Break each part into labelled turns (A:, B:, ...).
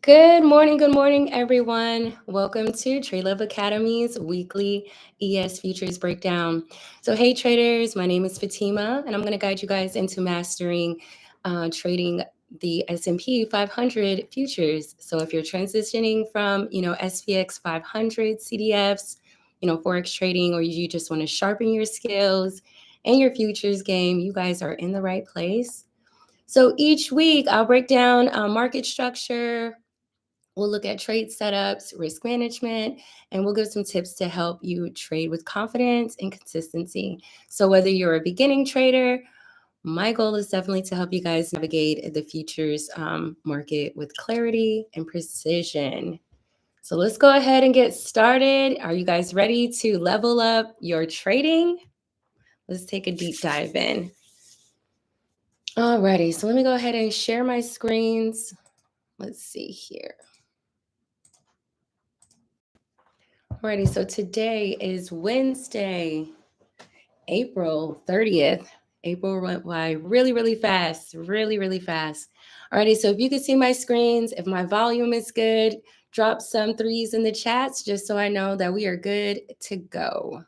A: Good morning, everyone. Welcome to Trade Love Academy's weekly ES Futures Breakdown. So, hey, traders, my name is Fatima, and I'm going to guide you guys into mastering trading the S&P 500 futures. So, if you're transitioning from, SPX500 CDFs, Forex trading, or you just want to sharpen your skills and your futures game, you guys are in the right place. So, each week, I'll break down market structure. We'll look at trade setups, risk management, and we'll give some tips to help you trade with confidence and consistency. So, whether you're a beginning trader, my goal is definitely to help you guys navigate the futures market with clarity and precision. So, let's go ahead and get started. Are you guys ready to level up your trading? Let's take a deep dive in. Alrighty, so let me go ahead and share my screens. Let's see here. Alrighty, so today is Wednesday, April 30th. April went by really fast, really fast. Alrighty, so if you can see my screens, if my volume is good, drop some threes in the chats just so I know that we are good to go.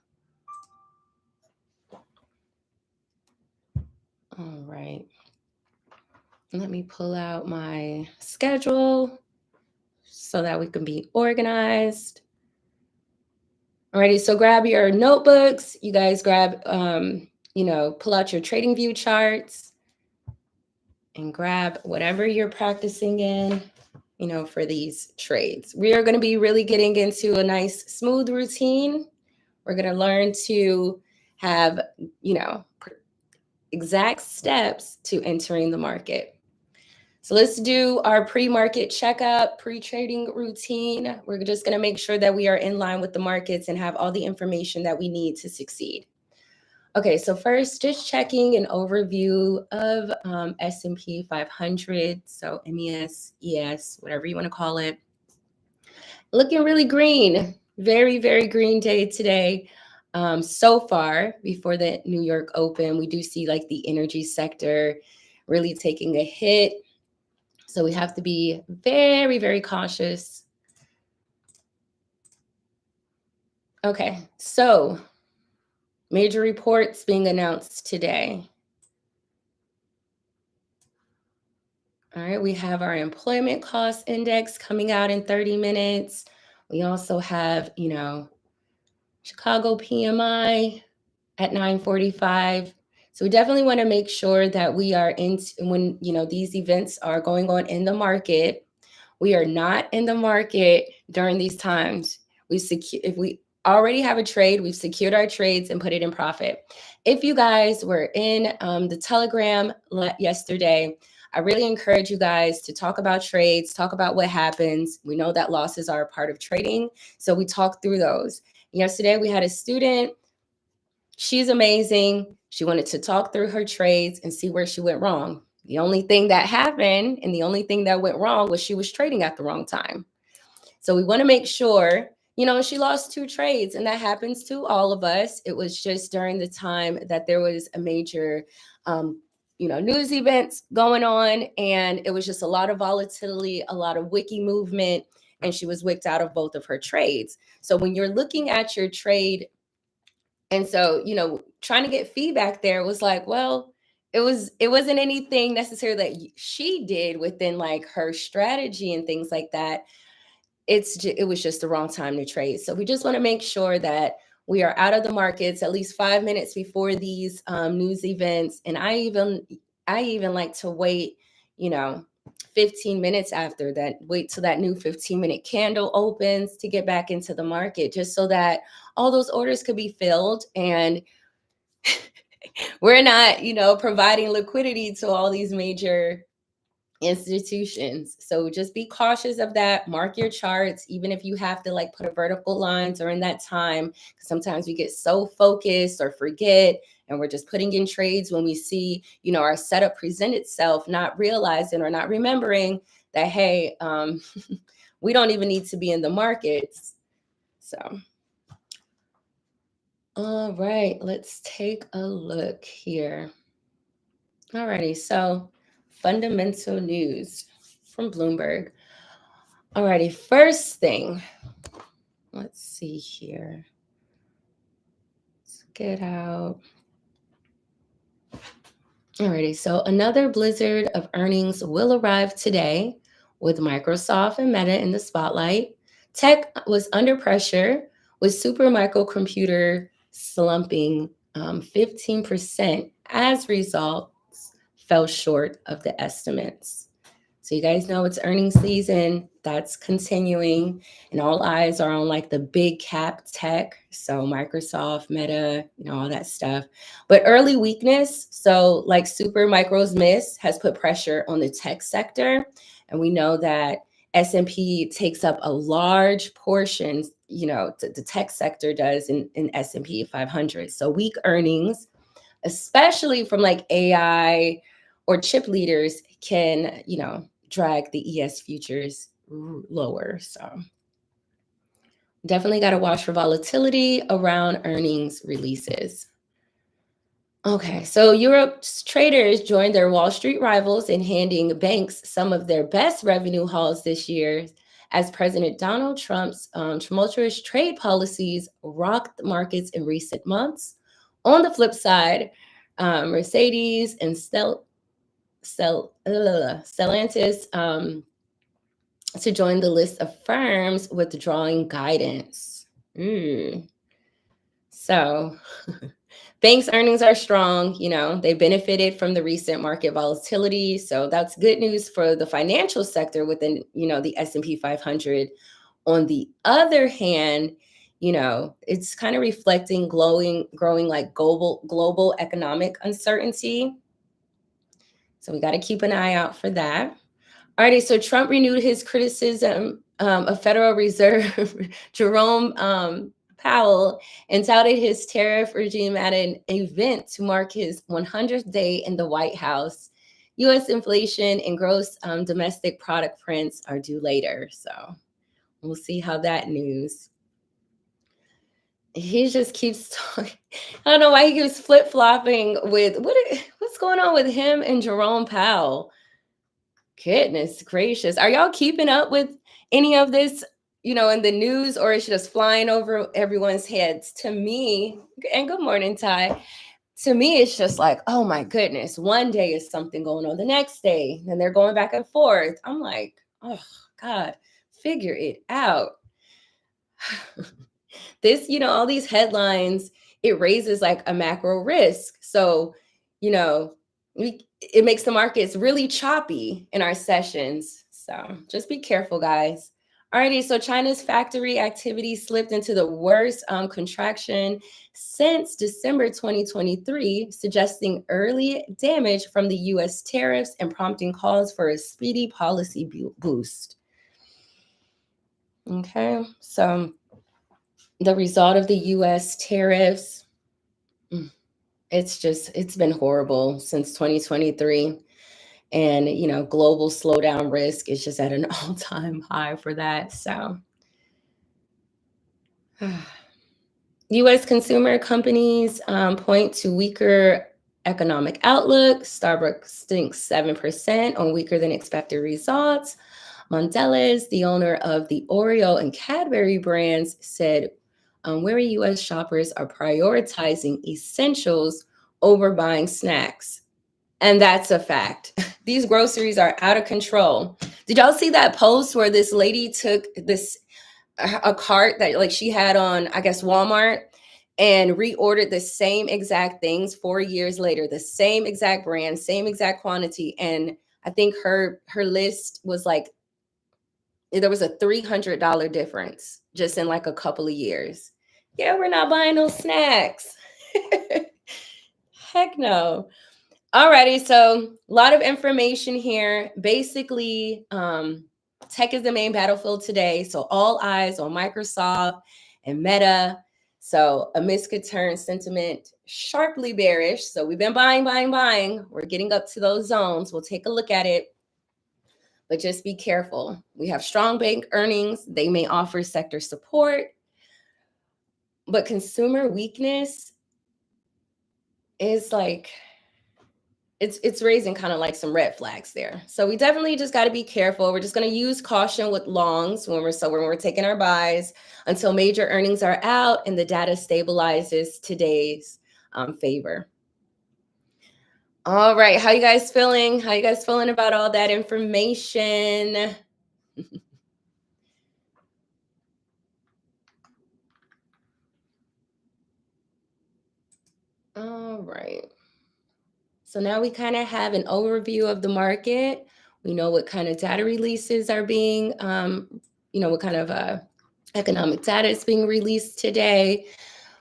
A: All right. Let me pull out my schedule so that we can be organized. Alrighty, so grab your notebooks. You guys grab, pull out your trading view charts and grab whatever you're practicing in, for these trades. We are going to be really getting into a nice smooth routine. We're going to learn to have, exact steps to entering the market. So let's do our pre-market checkup, pre-trading routine. We're just going to make sure that we are in line with the markets and have all the information that we need to succeed. Okay, so first, just checking an overview of S&P 500, so MES, ES, whatever you want to call it. Looking really green, very green day today. So far, before the New York Open, we do see like the energy sector really taking a hit. So we have to be very cautious. Okay, so major reports being announced today. All right, we have our employment cost index coming out in 30 minutes. We also have, Chicago PMI at 9:45. So we definitely want to make sure that we are when, these events are going on in the market. We are not in the market during these times. If we already have a trade, we've secured our trades and put it in profit. If you guys were in the Telegram yesterday, I really encourage you guys to talk about trades, talk about what happens. We know that losses are a part of trading, so we talk through those. Yesterday, we had a student. She's amazing. She wanted to talk through her trades and see where she went wrong. The only thing that happened and the only thing that went wrong was she was trading at the wrong time. So we want to make sure, she lost 2 trades, and that happens to all of us. It was just during the time that there was a major, news events going on, and it was just a lot of volatility, a lot of wiki movement, and she was wicked out of both of her trades. So when you're looking at your trade, and so, trying to get feedback there was like, well, it wasn't anything necessarily that she did within like her strategy and things like that. It was just the wrong time to trade. So we just want to make sure that we are out of the markets at least 5 minutes before these news events. And I even like to wait, 15 minutes after that, wait till that new 15-minute candle opens to get back into the market, just so that all those orders could be filled and we're not, providing liquidity to all these major institutions. So just be cautious of that. Mark your charts, even if you have to like put a vertical line during that time, because sometimes we get so focused or forget, and we're just putting in trades when we see, our setup present itself, not realizing or not remembering that, hey, we don't even need to be in the markets. So, all right, let's take a look here. Alrighty, so fundamental news from Bloomberg. Alrighty, first thing, let's see here. Let's get out. Alrighty, so another blizzard of earnings will arrive today with Microsoft and Meta in the spotlight. Tech was under pressure with super microcomputer slumping 15% as results fell short of the estimates. So you guys know it's earnings season. That's continuing, and all eyes are on like the big cap tech. So Microsoft, Meta, all that stuff. But early weakness, so like super micros miss, has put pressure on the tech sector, and we know that S&P takes up a large portion. The tech sector does in S&P 500. So weak earnings, especially from like AI or chip leaders, can, drag the ES futures lower. So definitely got to watch for volatility around earnings releases. Okay, so Europe's traders joined their Wall Street rivals in handing banks some of their best revenue hauls this year as President Donald Trump's tumultuous trade policies rocked the markets in recent months. On the flip side, Mercedes and Stellantis to join the list of firms withdrawing guidance. So banks' earnings are strong. They benefited from the recent market volatility. So that's good news for the financial sector within, the S&P 500. On the other hand, it's kind of reflecting growing like global economic uncertainty. So we got to keep an eye out for that. Alrighty, so Trump renewed his criticism of Federal Reserve Jerome Powell and touted his tariff regime at an event to mark his 100th day in the White House. U.S. inflation and gross domestic product prints are due later, so we'll see how that news. He just keeps talking. I don't know why he keeps flip-flopping with what's going on with him and Jerome Powell. Goodness gracious. Are y'all keeping up with any of this, in the news, or is it just flying over everyone's heads? To me, and good morning, Ty. To me, it's just like, oh my goodness, one day is something going on, the next day, and they're going back and forth. I'm like, oh God, figure it out. This, all these headlines, it raises like a macro risk. So, it makes the markets really choppy in our sessions. So just be careful, guys. Alrighty, so China's factory activity slipped into the worst contraction since December 2023, suggesting early damage from the US tariffs and prompting calls for a speedy policy boost. Okay, so the result of the US tariffs, it's been horrible since 2023. And, global slowdown risk is just at an all-time high for that. So US consumer companies point to weaker economic outlook. Starbucks sinks 7% on weaker than expected results. Mondelez, the owner of the Oreo and Cadbury brands, said wary U.S. shoppers are prioritizing essentials over buying snacks. And that's a fact. These groceries are out of control. Did y'all see that post where this lady took a cart that like she had on, I guess, Walmart, and reordered the same exact things 4 years later, the same exact brand, same exact quantity. And I think her list was like, there was a $300 difference just in like a couple of years. Yeah, we're not buying those snacks. Heck no. Alrighty, so a lot of information here. Basically, tech is the main battlefield today. So all eyes on Microsoft and Meta. So a miss could turn sentiment sharply bearish. So we've been buying. We're getting up to those zones. We'll take a look at it. But just be careful. We have strong bank earnings. They may offer sector support. But consumer weakness is like, it's raising kind of like some red flags there. So we definitely just got to be careful. We're just going to use caution with longs when we're taking our buys until major earnings are out and the data stabilizes today's favor. All right, how you guys feeling? How you guys feeling about all that information? All right. So now we kind of have an overview of the market. We know what kind of data releases are being, what kind of economic data is being released today.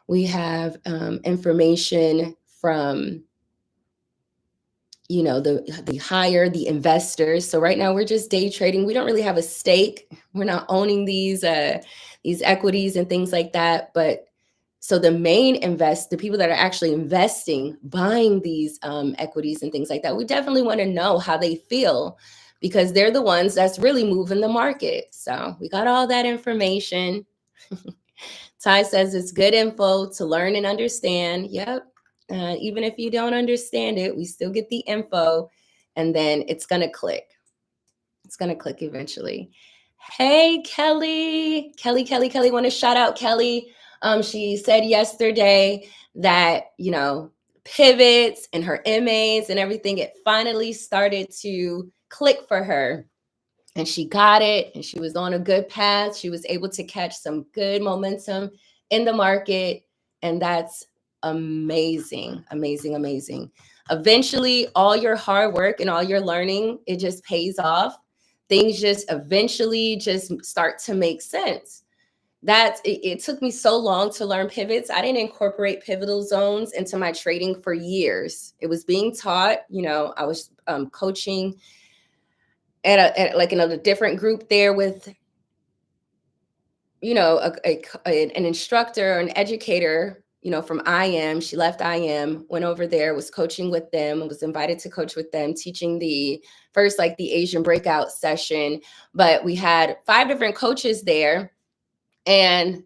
A: We have information from, the investors. So right now we're just day trading. We don't really have a stake. We're not owning these equities and things like that. But so the people that are actually investing, buying these equities and things like that, we definitely want to know how they feel because they're the ones that's really moving the market. So we got all that information. Ty says it's good info to learn and understand. Yep. Even if you don't understand it, we still get the info and then it's going to click. It's going to click eventually. Hey, Kelly. Kelly. Want to shout out Kelly. She said yesterday that, pivots and her MAs and everything, it finally started to click for her. And she got it and she was on a good path. She was able to catch some good momentum in the market. And that's amazing. Eventually, all your hard work and all your learning, it just pays off. Things just eventually just start to make sense. It took me so long to learn pivots. I didn't incorporate pivotal zones into my trading for years. It was being taught, I was coaching at a different group there with an instructor or an educator from IM. She left IM, went over there, was coaching with them, was invited to coach with them, teaching the first the Asian breakout session. But we had 5 different coaches there, and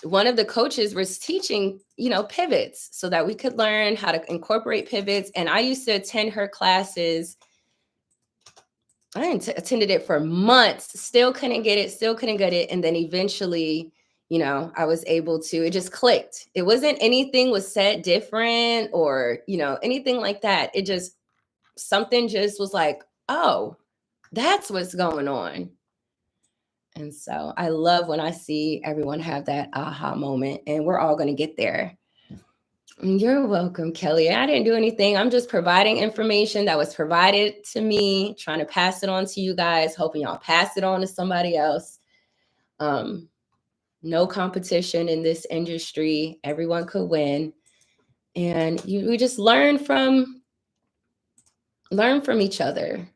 A: one of the coaches was teaching pivots so that we could learn how to incorporate pivots. And I used to attend her classes. I attended it for months, still couldn't get it. And then eventually, I was able to, it just clicked. It wasn't anything was said different or, anything like that. It just, something just was like, oh, that's what's going on. And so I love when I see everyone have that aha moment, and we're all going to get there. You're welcome, Kelly. I didn't do anything. I'm just providing information that was provided to me, trying to pass it on to you guys, hoping y'all pass it on to somebody else. No competition in this industry. Everyone could win. And we just learn from each other.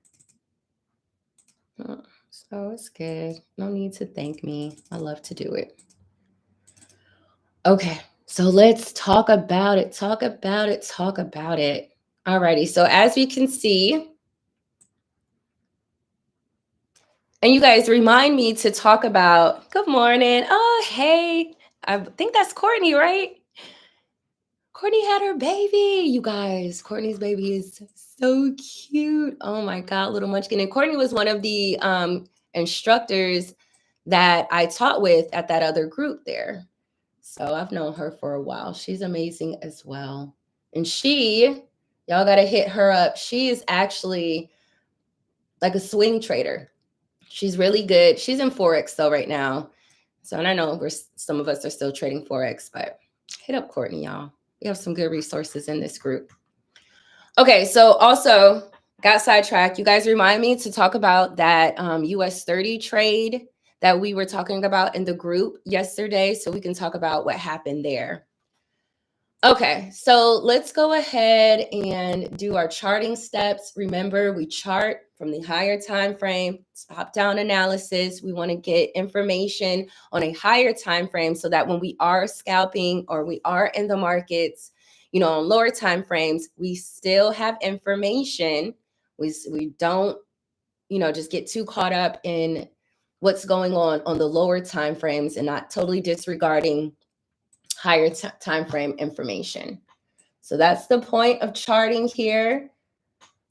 A: So it's good. No need to thank me. I love to do it. Okay. So let's talk about it. Alrighty. So as we can see, and you guys remind me to talk about, good morning. Oh, hey, I think that's Courtney, right? Courtney had her baby, you guys. Courtney's baby is so cute. Oh my God, little munchkin. And Courtney was one of the instructors that I taught with at that other group there. So I've known her for a while. She's amazing as well. And y'all got to hit her up. She is actually like a swing trader. She's really good. She's in Forex though right now. So, and I know some of us are still trading Forex, but hit up Courtney, y'all. We have some good resources in this group. Okay, so also got sidetracked. You guys remind me to talk about that US 30 trade that we were talking about in the group yesterday, so we can talk about what happened there. Okay, so let's go ahead and do our charting steps. Remember, we chart from the higher time frame, top-down analysis. We want to get information on a higher time frame so that when we are scalping or we are in the markets, on lower time frames, we still have information. We don't, just get too caught up in what's going on the lower time frames and not totally disregarding higher time frame information. So that's the point of charting here.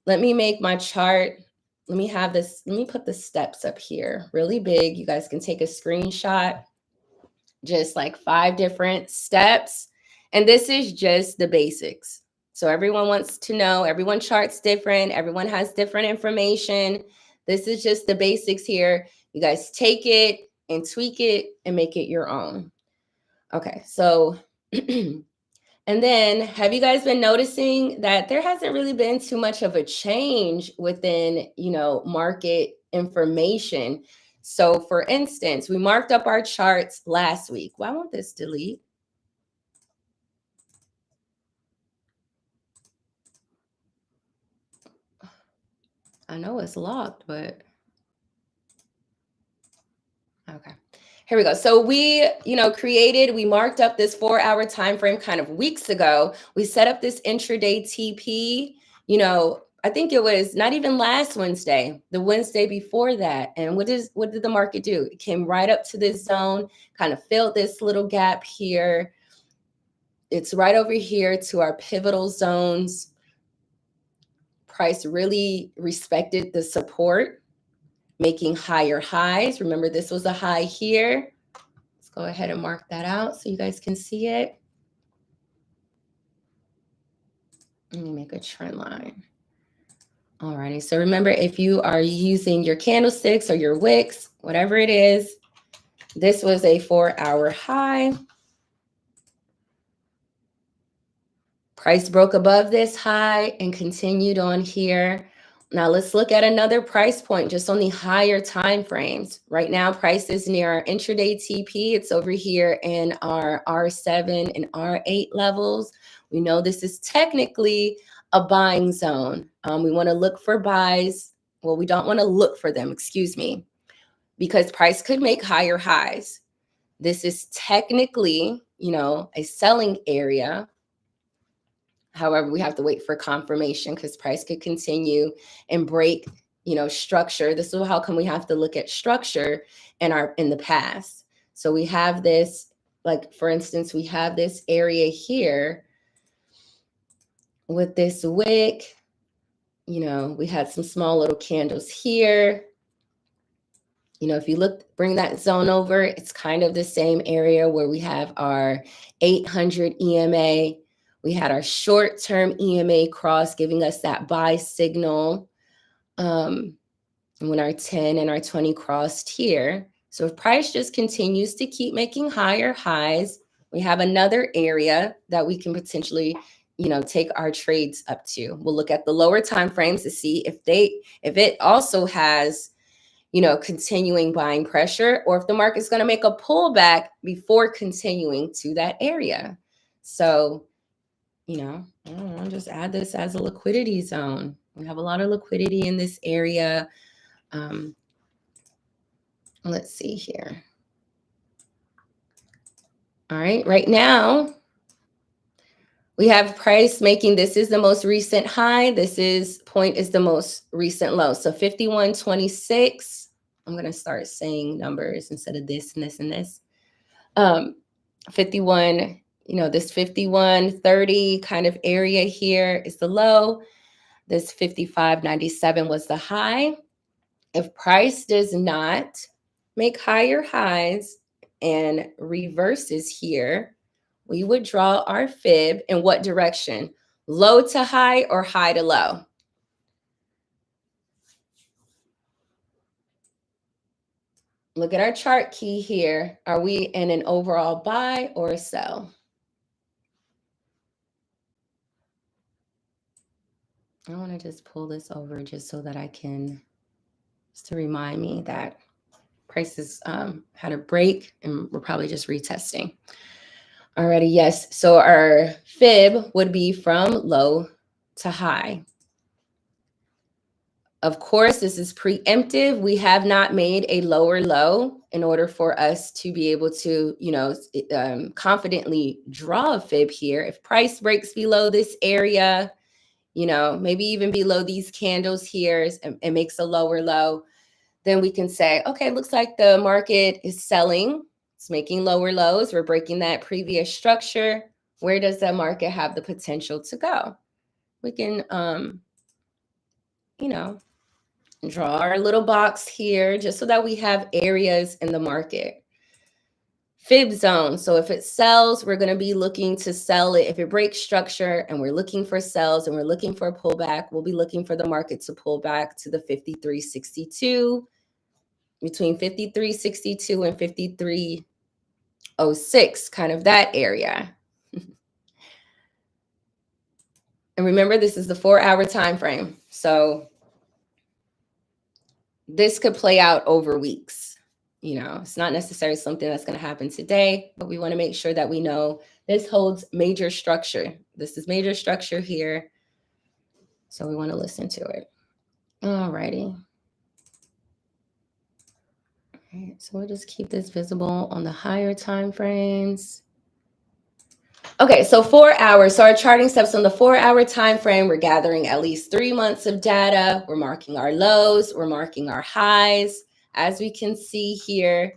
A: Let me make my chart. Let me put the steps up here really big. You guys can take a screenshot, just like 5 different steps. And this is just the basics. So everyone wants to know, everyone charts different, everyone has different information. This is just the basics here. You guys take it and tweak it and make it your own. Okay, so and then have you guys been noticing that there hasn't really been too much of a change within, market information? So for instance, we marked up our charts last week. Why won't this delete? I know it's locked, but okay. Here we go. So we, we marked up this 4-hour time frame kind of weeks ago. We set up this intraday TP, I think it was not even last Wednesday, the Wednesday before that. And what did the market do? It came right up to this zone, kind of filled this little gap here. It's right over here to our pivotal zones. Price really respected the support, making higher highs. Remember, this was a high here. Let's go ahead and mark that out so you guys can see it. Let me make a trend line. Alrighty, so remember, if you are using your candlesticks or your wicks, whatever it is, this was a 4-hour high. Price broke above this high and continued on here. Now let's look at another price point just on the higher time frames. Right now, price is near our intraday TP. It's over here in our R7 and R8 levels. We know this is technically a buying zone. We want to look for buys. Well, we don't want to look for them, excuse me, because price could make higher highs. This is technically, a selling area. However, we have to wait for confirmation because price could continue and break, structure. This is how come we have to look at structure in the past. So we have this, like, for instance, we have this area here with this wick. We had some small little candles here. If you bring that zone over, it's kind of the same area where we have our 800 EMA. We had our short-term EMA cross giving us that buy signal when our 10 and our 20 crossed here. So if price just continues to keep making higher highs, we have another area that we can potentially, take our trades up to. We'll look at the lower time frames to see if it also has, continuing buying pressure, or if the market's going to make a pullback before continuing to that area. So, I'll just add this as a liquidity zone. We have a lot of liquidity in this area. Let's see here. All right now we have price making, this is the most recent high. Point is the most recent low. So 51.26. I'm going to start saying numbers instead of this and this and this. 51, this 51.30 kind of area here is the low. This 55.97 was the high. If price does not make higher highs and reverses here, we would draw our fib in what direction? Low to high or high to low? Look at our chart key here. Are we in an overall buy or a sell? I want to just pull this over just so that I can, just to remind me that prices had a break and we're probably just retesting. Alrighty, yes. So our fib would be from low to high. Of course, this is preemptive. We have not made a lower low in order for us to be able to, confidently draw a fib here. If price breaks below this area, maybe even below these candles here and makes a lower low, then we can say, okay, looks like the market is selling. It's making lower lows. We're breaking that previous structure. Where does the market have the potential to go? We can, you know, draw our little box here just so that we have areas in the market. Fib zone. So if it sells, we're going to be looking to sell it. If it breaks structure and we're looking for sells and we're looking for a pullback, we'll be looking for the market to pull back to the 53.62, between 53.62 and 53.06, kind of that area. And remember, this is the 4-hour time frame. So this could play out over weeks. You know, it's not necessarily something that's going to happen today, but we want to make sure that we know this holds major structure. This is major structure here. So we want to listen to it. All righty. All right, so we'll just keep this visible on the higher time frames. Okay, so 4 hours. So our charting steps on the 4-hour time frame, we're gathering at least 3 months of data. We're marking our lows. We're marking our highs. As we can see here,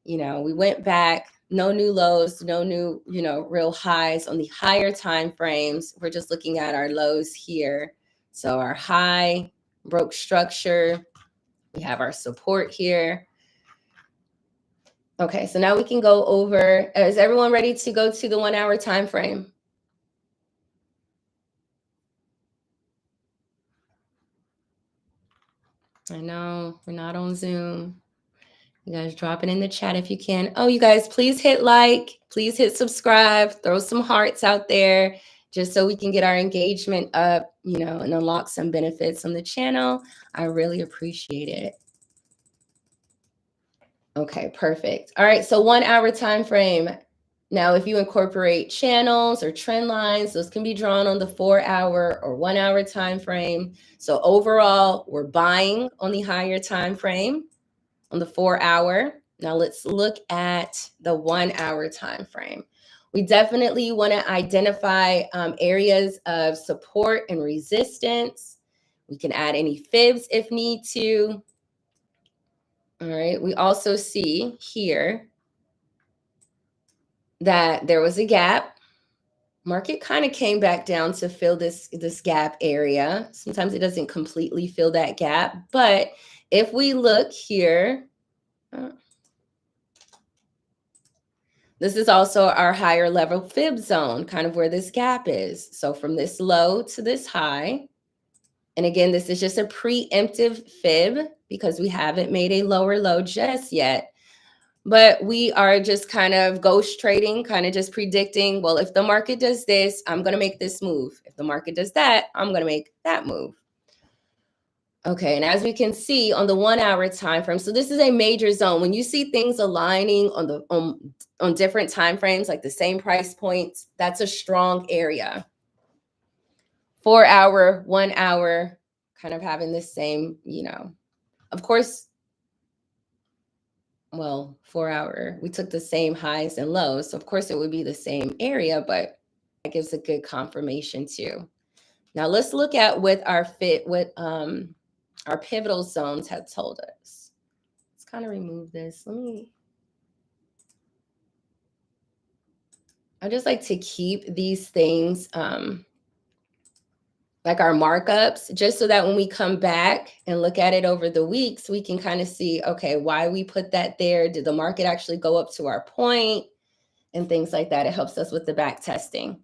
A: you know, we went back, no new lows, no new, you know, real highs on the higher time frames. We're just looking at our lows here. So our high broke structure. We have our support here. Okay, so now we can go over. Is everyone ready to go to the 1-hour time frame? I know we're not on Zoom. You guys drop it in the chat if you can. Oh, you guys, please hit like, please hit subscribe, throw some hearts out there just so we can get our engagement up, you know, and unlock some benefits on the channel. I really appreciate it. Okay, perfect. All right, so 1-hour time frame. Now, if you incorporate channels or trend lines, those can be drawn on the 4-hour or 1-hour time frame. So overall, we're buying on the higher time frame on the 4-hour. Now let's look at the 1-hour time frame. We definitely want to identify areas of support and resistance. We can add any fibs if need to. All right. We also see here that there was a gap. Market kind of came back down to fill this gap area. Sometimes it doesn't completely fill that gap, but if we look here, this is also our higher level fib zone, kind of where this gap is. So from this low to this high. And again, this is just a preemptive fib because we haven't made a lower low just yet. But we are just kind of ghost trading, kind of just predicting, well, if the market does this, I'm going to make this move. If the market does that, I'm going to make that move. Okay, and as we can see on the 1-hour time frame, so this is a major zone. When you see things aligning on the on different time frames, like the same price points, that's a strong area. 4-hour, 1-hour, kind of having the same, you know, of course. Well, 4-hour, we took the same highs and lows, so of course it would be the same area, but that gives a good confirmation too. Now let's look at what our our pivotal zones have told us. Let's kind of remove this. I just like to keep these things like our markups, just so that when we come back and look at it over the weeks, we can kind of see, okay, why we put that there. Did the market actually go up to our point and things like that? It helps us with the back testing.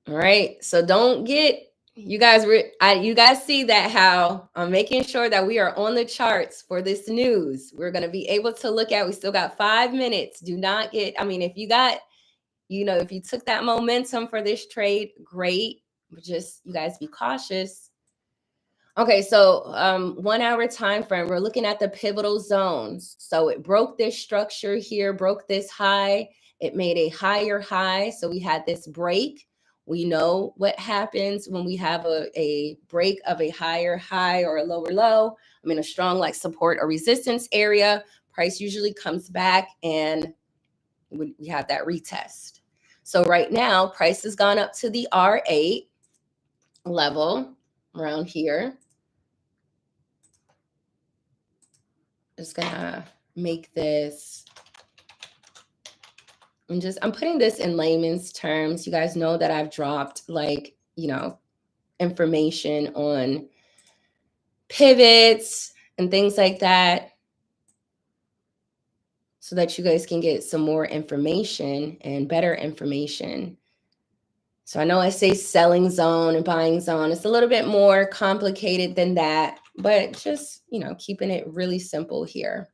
A: All right. So don't get, you guys see that how I'm making sure that we are on the charts for this news. We're going to be able to look at, we still got 5 minutes. Do not get, I mean, if you got, you know, if you took that momentum for this trade, great. But just, you guys be cautious. Okay, so 1-hour time frame, we're looking at the pivotal zones. So it broke this structure here, broke this high. It made a higher high. So we had this break. We know what happens when we have a break of a higher high or a lower low. I mean, a strong like support or resistance area. Price usually comes back and we have that retest. So right now, price has gone up to the R8 level around here. Just gonna make this I'm putting this in layman's terms. You guys know that I've dropped like, information on pivots and things like that so that you guys can get some more information and better information. So I know I say selling zone and buying zone. It's a little bit more complicated than that, but just, keeping it really simple here.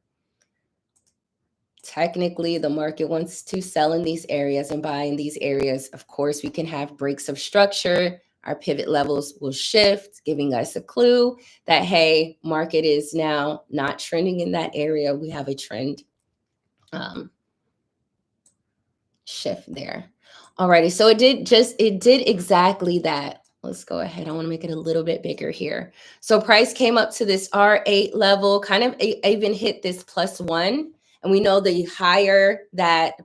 A: Technically, the market wants to sell in these areas and buy in these areas. Of course, we can have breaks of structure. Our pivot levels will shift, giving us a clue that, hey, market is now not trending in that area. We have a trend shift there. Alrighty, so it did exactly that. Let's go ahead. I want to make it a little bit bigger here. So price came up to this R8 level, kind of even hit this +1. And we know the higher that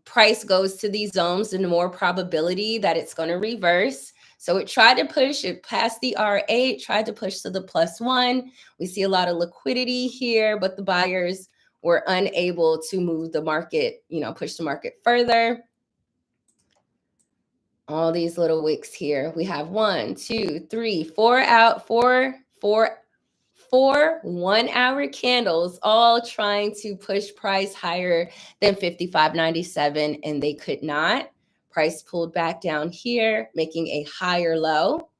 A: price goes to these zones, the more probability that it's going to reverse. So it tried to push it past the R8, tried to push to the +1. We see a lot of liquidity here, but the buyers were unable to move the market, push the market further. All these little wicks here. We have 1, 2, 3, 4 1-hour candles, all trying to push price higher than 55.97, and they could not. Price pulled back down here, making a higher low,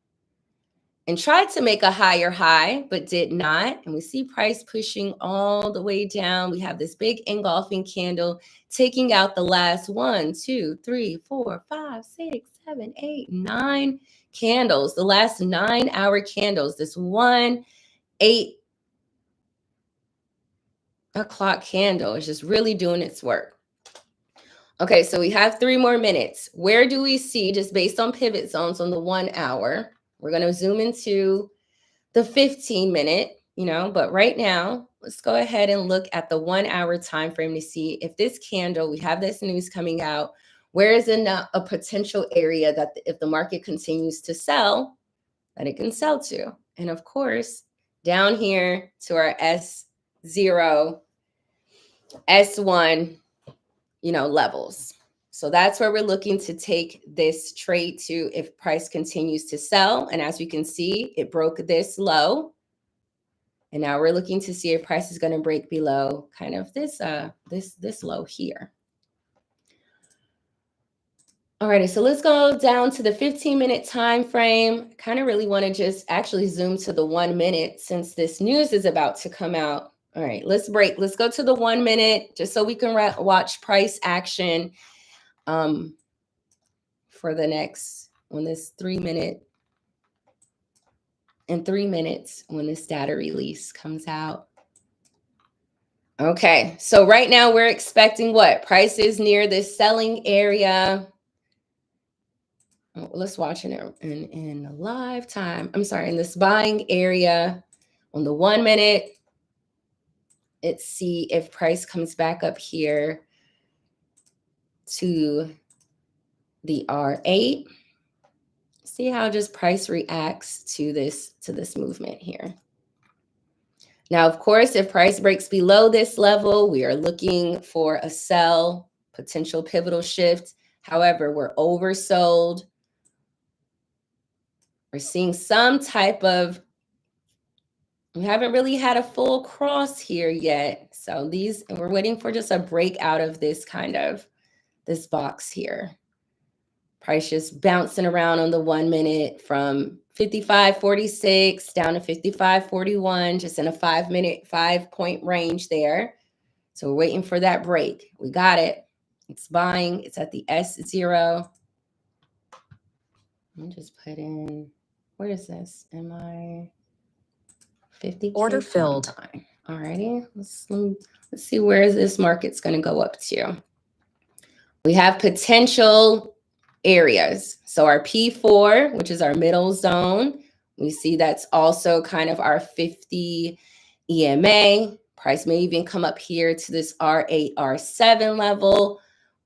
A: and tried to make a higher high, but did not. And we see price pushing all the way down. We have this big engulfing candle taking out the last 1, 2, 3, 4, 5, 6, 7, 8, 9 candles. The last 9-hour candles. This 1, 8 o'clock candle is just really doing its work. Okay, so we have 3 more minutes. Where do we see, just based on pivot zones on the 1 hour, we're going to zoom into the 15-minute, but right now, let's go ahead and look at the 1 hour time frame to see if this candle, we have this news coming out, where is a potential area that if the market continues to sell, that it can sell to. And of course, down here to our S0, S1, levels. So that's where we're looking to take this trade to if price continues to sell. And as we can see, it broke this low. And now we're looking to see if price is going to break below kind of this low here. Alrighty, so let's go down to the 15-minute time frame. Kind of really want to just actually zoom to the 1 minute since this news is about to come out. All right, let's break. Let's go to the 1 minute just so we can watch price action for the next, on this 3 minute, in 3 minutes when this data release comes out. Okay, so right now we're expecting what? Price is near this selling area. Oh, let's watch it in a live time. I'm sorry, in this buying area on the 1 minute. Let's see if price comes back up here to the R8. See how just price reacts to this movement here. Now, of course, if price breaks below this level, we are looking for a sell, potential pivotal shift. However, we're oversold. We're seeing some type of, we haven't really had a full cross here yet. So we're waiting for just a breakout of this this box here. Price just bouncing around on the 1 minute from 55.46 down to 55.41, just in a 5-point range there. So we're waiting for that break. We got it. It's buying. It's at the S0. Let me just put in, where is this? Am I 50?
B: Order filled.
A: Alrighty. Let's see where this market's going to go up to. We have potential areas. So our P4, which is our middle zone, we see that's also kind of our 50 EMA. Price may even come up here to this R8, R7 level.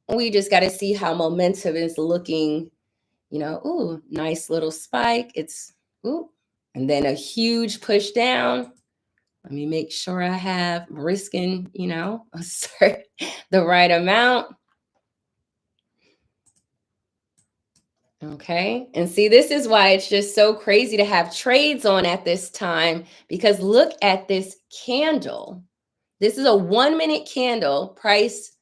A: We just got to see how momentum is looking. Ooh, nice little spike. And then a huge push down. Let me make sure I have risking, the right amount. Okay. And see, this is why it's just so crazy to have trades on at this time, because look at this candle. This is a 1-minute candle. Price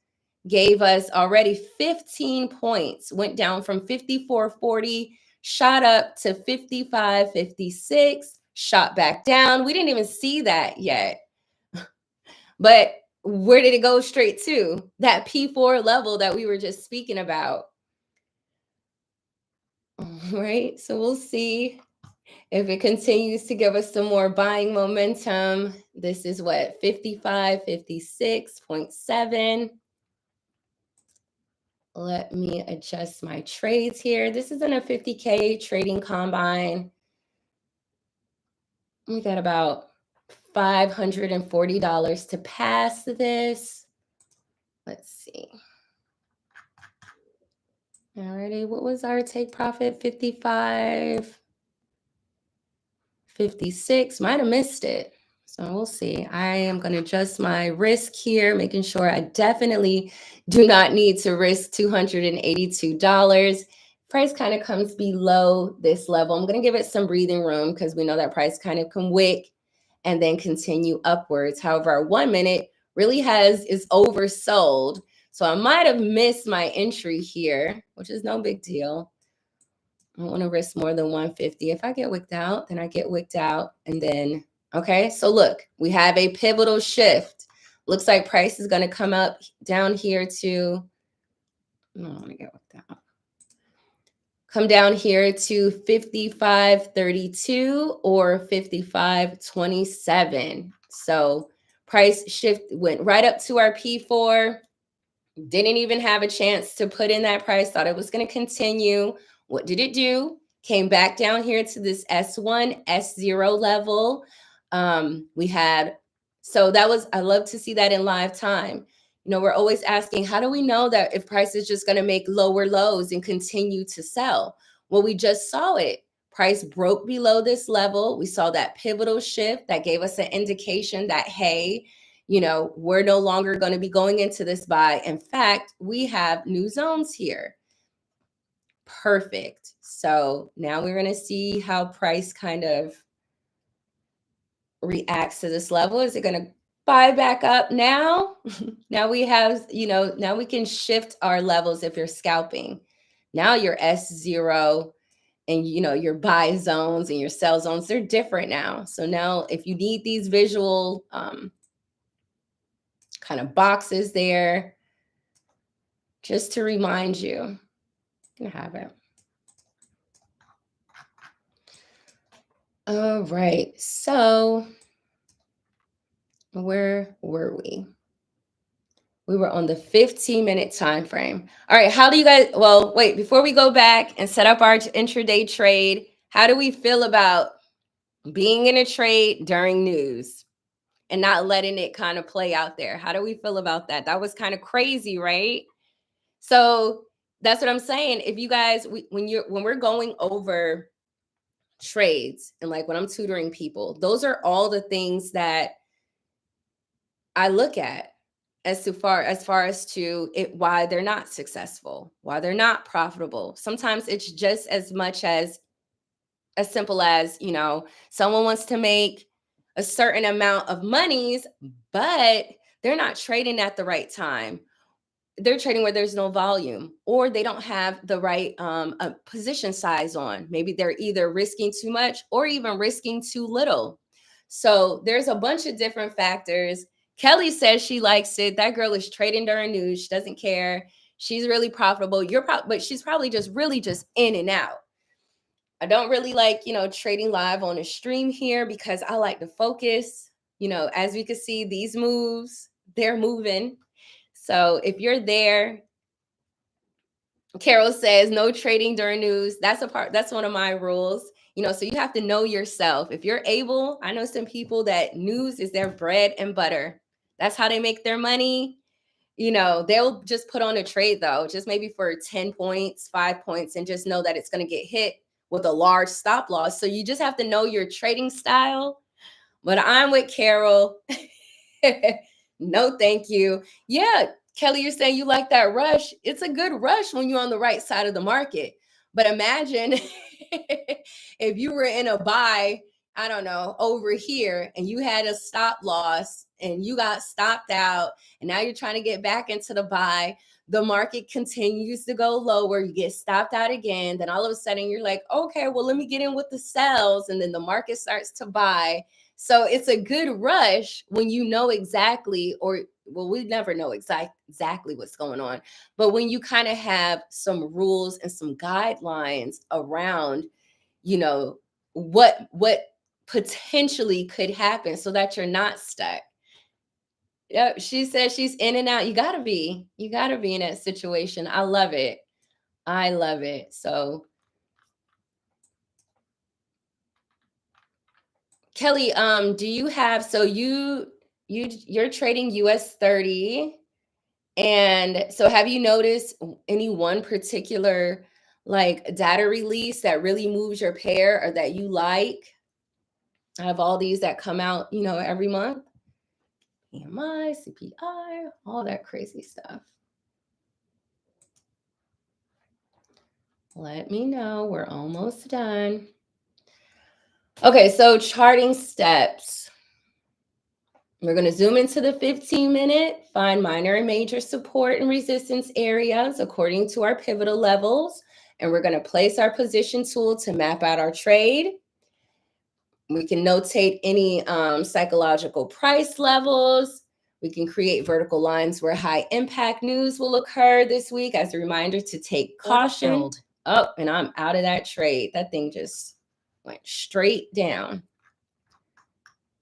A: gave us already 15 points, went down from 54.40, shot up to 55.56, shot back down. We didn't even see that yet. But where did it go straight to? That P4 level that we were just speaking about. All right. So we'll see if it continues to give us some more buying momentum. This is what, 55, 56.7. Let me adjust my trades here. This is in a 50K trading combine. We got about $540 to pass this. Let's see. Alrighty, what was our take profit? 55, 56. Might have missed it. So we'll see. I am going to adjust my risk here, making sure I definitely do not need to risk $282. Price kind of comes below this level. I'm going to give it some breathing room because we know that price kind of can wick and then continue upwards. However, our 1 minute really is oversold. So I might have missed my entry here, which is no big deal. I don't want to risk more than 150. If I get wicked out, then I get wicked out. And then, okay, so look, we have a pivotal shift. Looks like price is going to come up down here to, I don't want to get wicked out. Come down here to 55.32 or 55.27. So price shift went right up to our P4. Didn't even have a chance to put in that price. Thought it was going to continue. What did it do? Came back down here to this S1, S0 level. We had, so that was, I love to see that in live time. We're always asking, how do we know that if price is just going to make lower lows and continue to sell? Well, we just saw it. Price broke below this level. We saw that pivotal shift that gave us an indication that, hey, we're no longer going to be going into this buy. In fact, we have new zones here. Perfect. So now we're going to see how price kind of reacts to this level. Is it going to buy back up now? Now we have, now we can shift our levels if you're scalping. Now your S0 and, your buy zones and your sell zones, they're different now. So now if you need these visual kind of boxes there, just to remind you, I'm going to have it. All right. So where were we? We were on the 15-minute time frame. All right. How do you guys, well, wait, before we go back and set up our intraday trade, how do we feel about being in a trade during news and not letting it kind of play out there? How do we feel about that? That was kind of crazy, right? So that's what I'm saying. If you guys, when we're going over trades and like when I'm tutoring people, those are all the things that I look at as far as to it, why they're not successful, why they're not profitable. Sometimes it's just as much as simple as, someone wants to make a certain amount of monies, but they're not trading at the right time. They're trading where there's no volume, or they don't have the right position size on. Maybe they're either risking too much or even risking too little. So there's a bunch of different factors. Kelly says she likes it. That girl is trading during news. She doesn't care. She's really profitable. But she's probably just really just in and out. I don't really like, trading live on a stream here because I like to focus. As we can see, these moves, they're moving. So if you're there, Carol says no trading during news. That's one of my rules. So you have to know yourself. If you're able, I know some people that news is their bread and butter. That's how they make their money. They'll just put on a trade though, just maybe for 10 points, 5 points, and just know that it's going to get hit with a large stop loss. So you just have to know your trading style. But I'm with Carol. No, thank you. Yeah, Kelly, you're saying you like that rush. It's a good rush when you're on the right side of the market. But imagine if you were in a buy, I don't know, over here, and you had a stop loss and you got stopped out, and now you're trying to get back into the buy. The market continues to go lower. You get stopped out again. Then all of a sudden you're like, okay, well, let me get in with the sells. And then the market starts to buy. So it's a good rush when you know exactly, or well, we never know exactly what's going on. But when you kind of have some rules and some guidelines around, you know, what potentially could happen so that you're not stuck. Yep, she says she's in and out. You gotta be. You gotta be in that situation. I love it. I love it. So Kelly, do you have so you're trading US 30, and so have you noticed any one particular like data release that really moves your pair or that you like? I have all these that come out, every month. EMI, CPI, all that crazy stuff. Let me know. We're almost done. Okay, so charting steps. We're going to zoom into the 15-minute, find minor and major support and resistance areas according to our pivotal levels, and we're going to place our position tool to map out our trade. We can notate any psychological price levels. We can create vertical lines where high impact news will occur this week as a reminder to take caution. Oh, and I'm out of that trade. That thing just went straight down.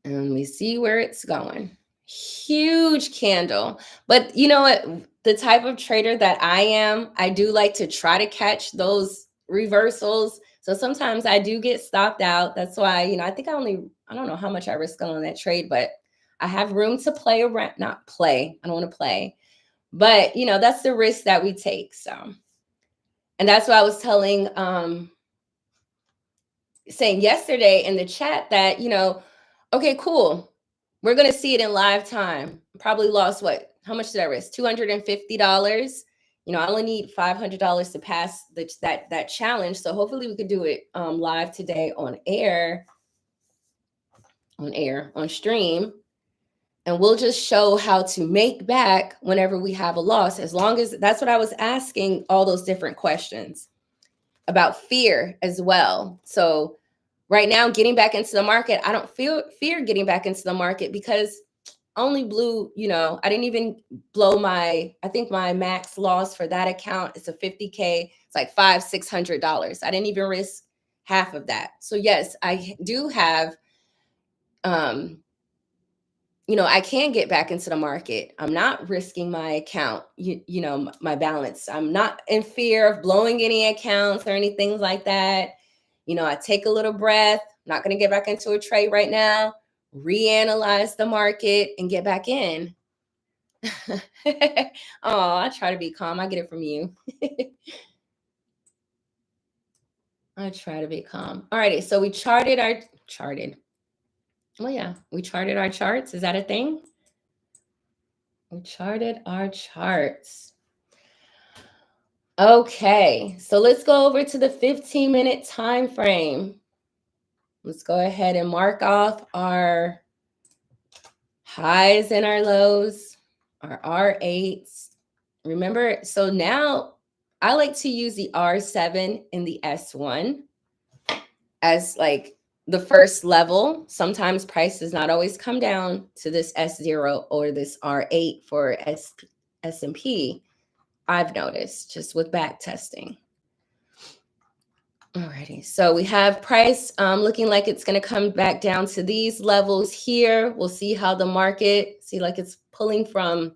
A: And we see where it's going. Huge candle. But you know what? The type of trader that I am, I do like to try to catch those reversals. So sometimes I do get stopped out. That's why, I think I don't know how much I risk on that trade, but I have room to play around, not play. I don't want to play. But, that's the risk that we take. So, and that's what I was saying yesterday in the chat that, okay, cool. We're going to see it in live time. Probably lost what? How much did I risk? $250. I only need $500 to pass that challenge. So hopefully we could do it live today on stream. And we'll just show how to make back whenever we have a loss, as long as that's what I was asking all those different questions about fear as well. So right now, getting back into the market, I don't fear getting back into the market because only blew, I didn't even blow I think my max loss for that account is a 50K. It's like $600. I didn't even risk half of that. So yes, I do have, I can get back into the market. I'm not risking my account, my balance. I'm not in fear of blowing any accounts or anything like that. I take a little breath. I'm not going to get back into a trade right now. Reanalyze the market and get back in. Oh, I try to be calm. I get it from you. I try to be calm. All righty. So we charted. Well, yeah, we charted our charts. Is that a thing? We charted our charts. Okay, so let's go over to the 15-minute time frame. Let's go ahead and mark off our highs and our lows, our R8s. Remember, so now I like to use the R7 and the S1 as like the first level. Sometimes price does not always come down to this S0 or this R8 for S&P. I've noticed just with back testing. Alrighty, so we have price looking like it's going to come back down to these levels here. We'll see how the market, see like it's pulling from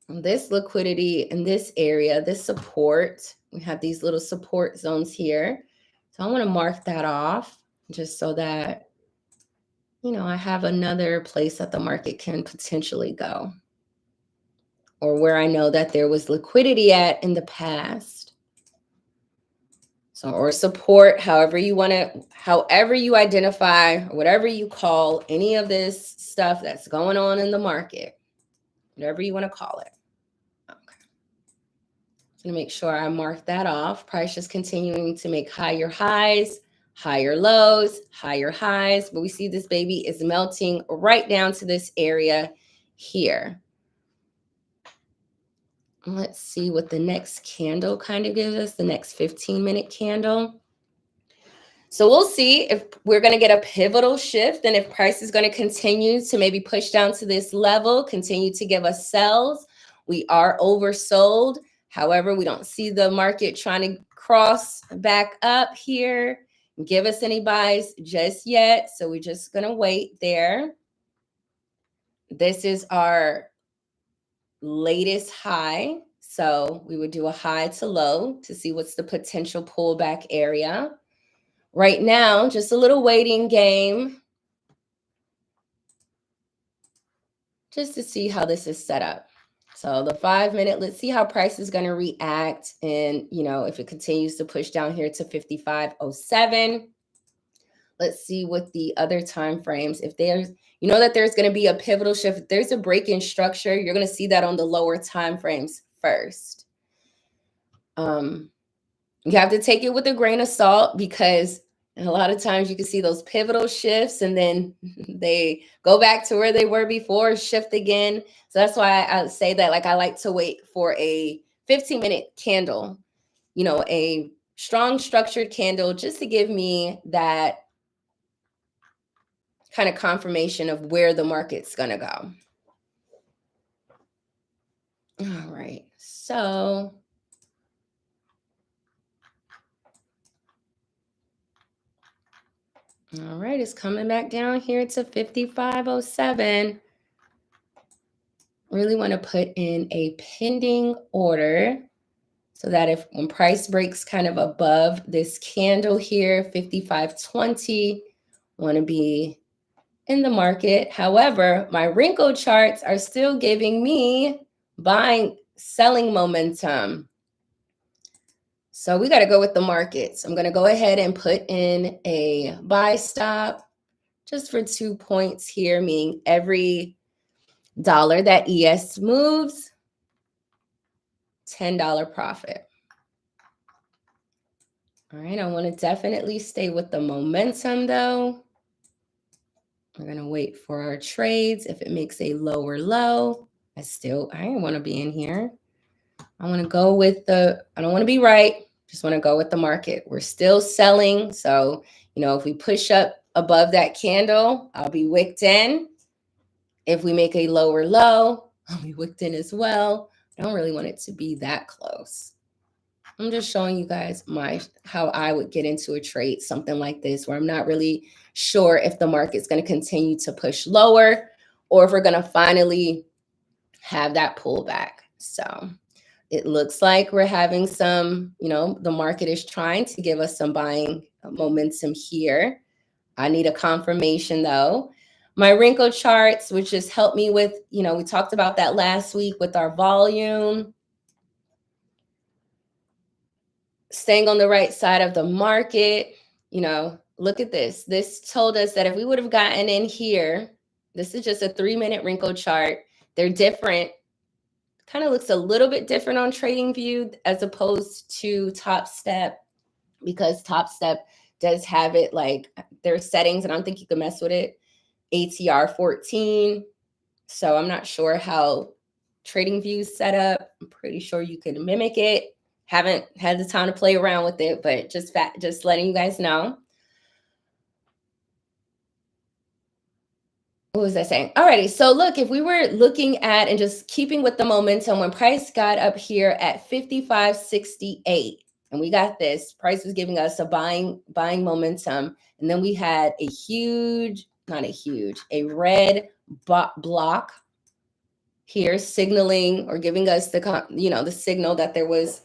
A: this liquidity in this area, this support. We have these little support zones here. So I want to mark that off just so that, I have another place that the market can potentially go, or where I know that there was liquidity at in the past. So, or support, however you want to, however you identify, whatever you call any of this stuff that's going on in the market, whatever you want to call it. Okay. I'm going to make sure I mark that off. Price just continuing to make higher highs, higher lows, higher highs. But we see this baby is melting right down to this area here. Let's see what the next candle kind of gives us, the next 15-minute candle. So we'll see if we're going to get a pivotal shift and if price is going to continue to maybe push down to this level, continue to give us sells. We are oversold. However, we don't see the market trying to cross back up here, give us any buys just yet. So we're just going to wait there. This is our latest high. So we would do a high to low to see what's the potential pullback area. Right now, just a little waiting game just to see how this is set up. So the 5-minute, let's see how price is going to react. And, you know, if it continues to push down here to 55.07, let's see what the other time frames, if there's, you know, that there's going to be a pivotal shift. If there's a break in structure, you're going to see that on the lower time frames first. You have to take it with a grain of salt because a lot of times you can see those pivotal shifts and then they go back to where they were before, shift again. So that's why I say that, like, I like to wait for a 15-minute candle, you know, a strong structured candle, just to give me that kind of confirmation of where the market's going to go. All right. So all right, it's coming back down here to 55.07. Really want to put in a pending order so that if when price breaks kind of above this candle here, 55.20, want to be in the market. However, my wrinkle charts are still giving me buying, selling momentum. So we got to go with the markets. I'm going to go ahead and put in a buy stop just for 2 points here, meaning every dollar that ES moves, $10 profit. All right, I want to definitely stay with the momentum though. We're going to wait for our trades. If it makes a lower low, I don't want to be in here. I want to go with I don't want to be right. Just want to go with the market. We're still selling. So, you know, if we push up above that candle, I'll be wicked in. If we make a lower low, I'll be wicked in as well. I don't really want it to be that close. I'm just showing you guys how I would get into a trade, something like this, where I'm not really sure if the market's going to continue to push lower or if we're going to finally have that pullback. So it looks like we're having some, you know, the market is trying to give us some buying momentum here. I need a confirmation though. My wrinkle charts, which just helped me with, you know, we talked about that last week with our volume. Staying on the right side of the market, you know, look at this. This told us that if we would have gotten in here, this is just a 3-minute wrinkle chart. They're different. Kind of looks a little bit different on TradingView as opposed to Top Step, because Top Step does have it like their settings, and I don't think you can mess with it. ATR 14. So I'm not sure how TradingView's set up. I'm pretty sure you can mimic it. Haven't had the time to play around with it, but just letting you guys know. What was I saying? Alrighty, so look, if we were looking at and just keeping with the momentum, when price got up here at 55.68, and we got this, price was giving us a buying momentum, and then we had a red block here signaling or giving us the signal that there was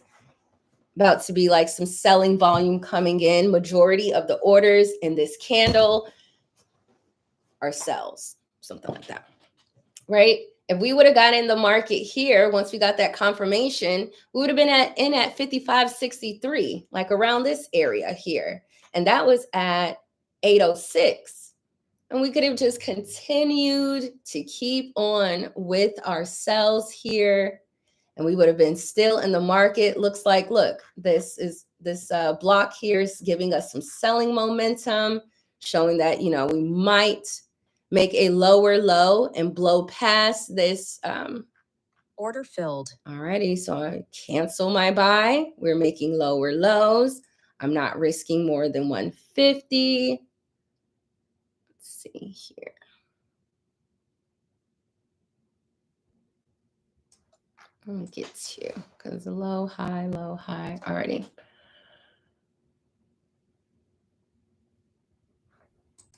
A: about to be like some selling volume coming in. Majority of the orders in this candle are sells, something like that, right? If we would have gotten in the market here, once we got that confirmation, we would have been in at 55.63, like around this area here. And that was at 806. And we could have just continued to keep on with our sells here. And we would have been still in the market. Looks like, look, this block here is giving us some selling momentum, showing that, we might make a lower low and blow past this. Order filled. Alrighty, so I cancel my buy. We're making lower lows. I'm not risking more than 150. Let's see here. Let me get to, because low, high, alrighty.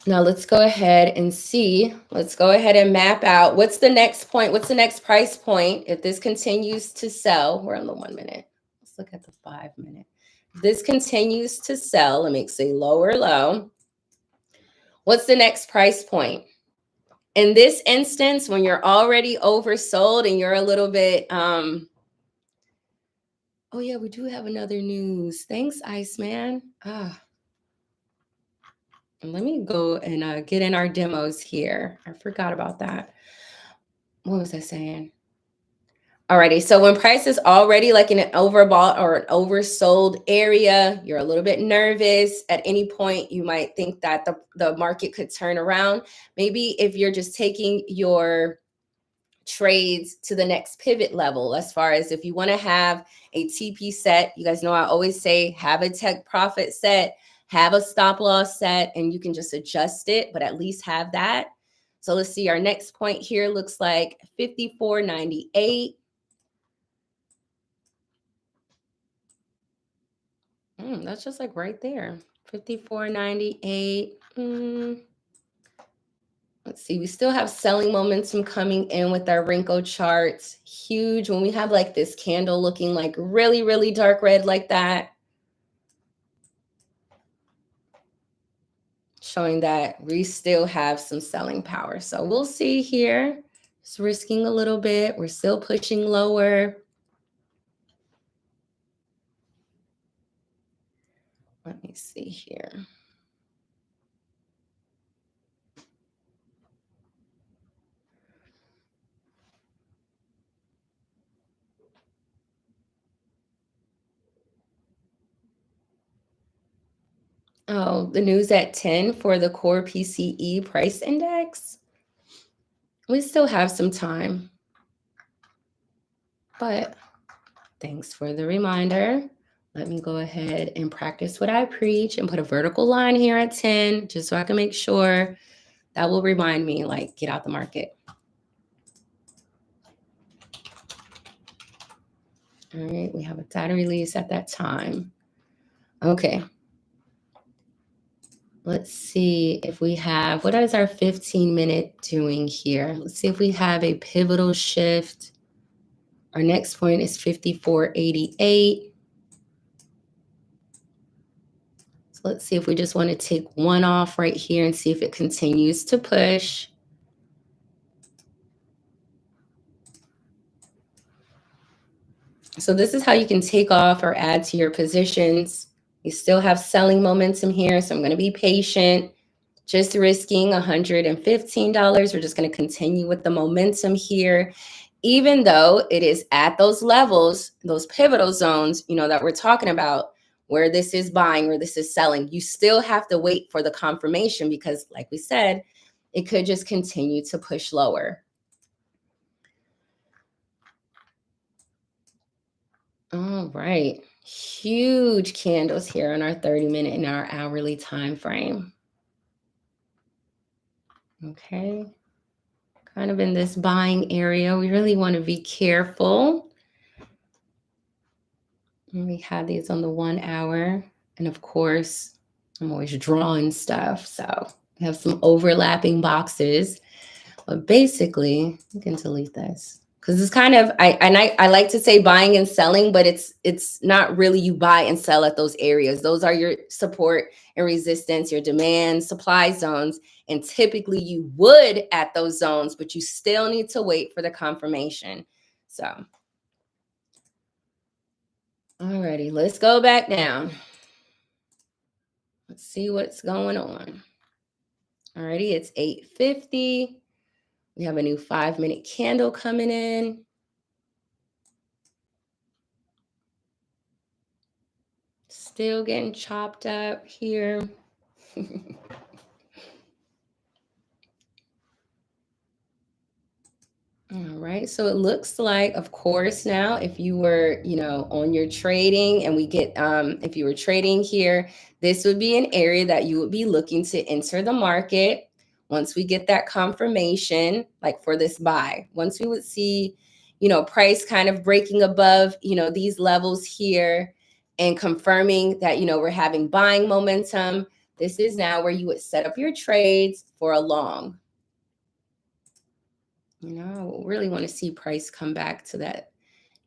A: Now let's go ahead and see. Let's go ahead and map out what's the next point. What's the next price point? If this continues to sell, we're on the 1 minute. Let's look at the 5 minute. If this continues to sell, it makes a lower low. What's the next price point? In this instance, when you're already oversold and you're a little bit, oh yeah, we do have another news. Thanks, Iceman. Let me go and get in our demos here. I forgot about that. What was I saying? Alrighty, so when price is already like in an overbought or an oversold area, you're a little bit nervous. At any point, you might think that the market could turn around. Maybe if you're just taking your trades to the next pivot level, as far as if you want to have a TP set, you guys know I always say have a take profit set, have a stop loss set, and you can just adjust it, but at least have that. So let's see, our next point here looks like 54.98. That's just like right there, 54.98. Let's see, we still have selling momentum coming in with our Renko charts. Huge when we have like this candle looking like really, really dark red like that. Showing that we still have some selling power. So we'll see here. Just risking a little bit. We're still pushing lower. Let me see here. Oh, the news at 10 for the core PCE price index. We still have some time. But thanks for the reminder. Let me go ahead and practice what I preach and put a vertical line here at 10, just so I can make sure. That will remind me, like, get out the market. All right, we have a data release at that time. Okay. Let's see if we have, what is our 15-minute doing here? Let's see if we have a pivotal shift. Our next point is 54.88. So let's see if we just want to take one off right here and see if it continues to push. So this is how you can take off or add to your positions. You still have selling momentum here, so I'm going to be patient. Just risking $115. We're just going to continue with the momentum here. Even though it is at those levels, those pivotal zones, that we're talking about, where this is buying or this is selling, you still have to wait for the confirmation because, like we said, it could just continue to push lower. All right. Huge candles here on our 30-minute and our hourly time frame. Okay. Kind of in this buying area. We really want to be careful. And we have these on the 1 hour. And of course, I'm always drawing stuff. So we have some overlapping boxes. But basically, you can delete this. Because it's kind of I like to say buying and selling, but it's not really you buy and sell at those areas. Those are your support and resistance, your demand supply zones, and typically you would at those zones, but you still need to wait for the confirmation. So, alrighty, let's go back down. Let's see what's going on. Alrighty, it's 8:50. We have a new 5-minute candle coming in. Still getting chopped up here. All right. So it looks like, of course, now if you were, on your trading and we get, if you were trading here, this would be an area that you would be looking to enter the market once we get that confirmation, like for this buy. Once we would see, price kind of breaking above, these levels here and confirming that, we're having buying momentum. This is now where you would set up your trades for a long. I really want to see price come back to that.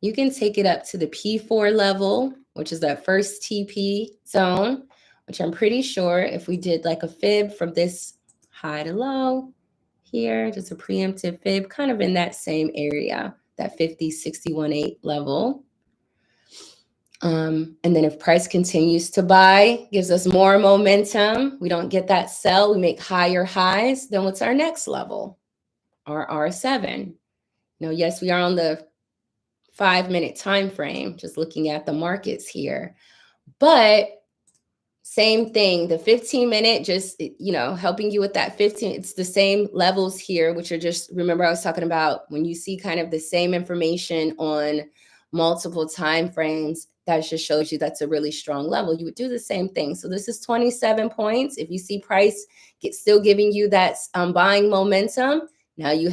A: You can take it up to the P4 level, which is that first TP zone, which I'm pretty sure if we did like a fib from this high to low here, just a preemptive fib, kind of in that same area, that 50-61.8 level. And then if price continues to buy, gives us more momentum, we don't get that sell, we make higher highs, then what's our next level? Our R7. Yes, we are on the 5-minute time frame, just looking at the markets here. But same thing, the 15-minute, just, helping you with that 15, it's the same levels here, which are just, remember I was talking about when you see kind of the same information on multiple time frames, that just shows you that's a really strong level. You would do the same thing. So this is 27 points. If you see price still giving you that buying momentum, now you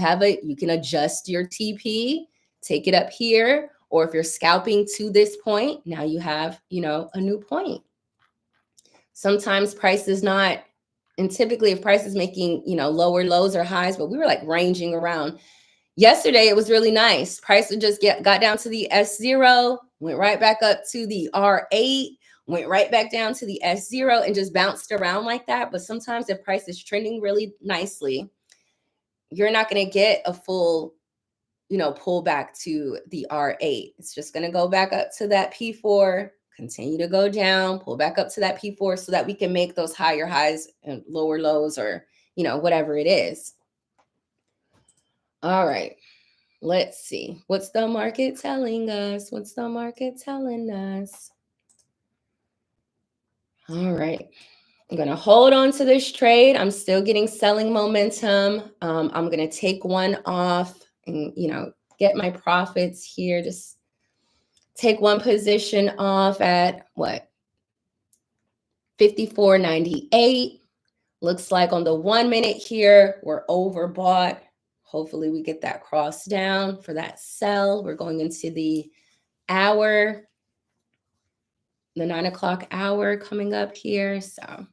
A: can adjust your TP, take it up here, or if you're scalping to this point, now you have, a new point. Sometimes price is not, and typically if price is making, lower lows or highs, but we were like ranging around. Yesterday, it was really nice. Price would just got down to the S0, went right back up to the R8, went right back down to the S0 and just bounced around like that. But sometimes if price is trending really nicely, you're not going to get a full, pull back to the R8. It's just going to go back up to that P4, continue to go down, pull back up to that P4 so that we can make those higher highs and lower lows or, whatever it is. All right. Let's see. What's the market telling us? What's the market telling us? All right. I'm going to hold on to this trade. I'm still getting selling momentum. I'm going to take one off and, get my profits here. Just take one position off at what? 54.98. Looks like on the 1 minute here, we're overbought. Hopefully we get that cross down for that sell. We're going into the hour, the 9 o'clock hour coming up here. So,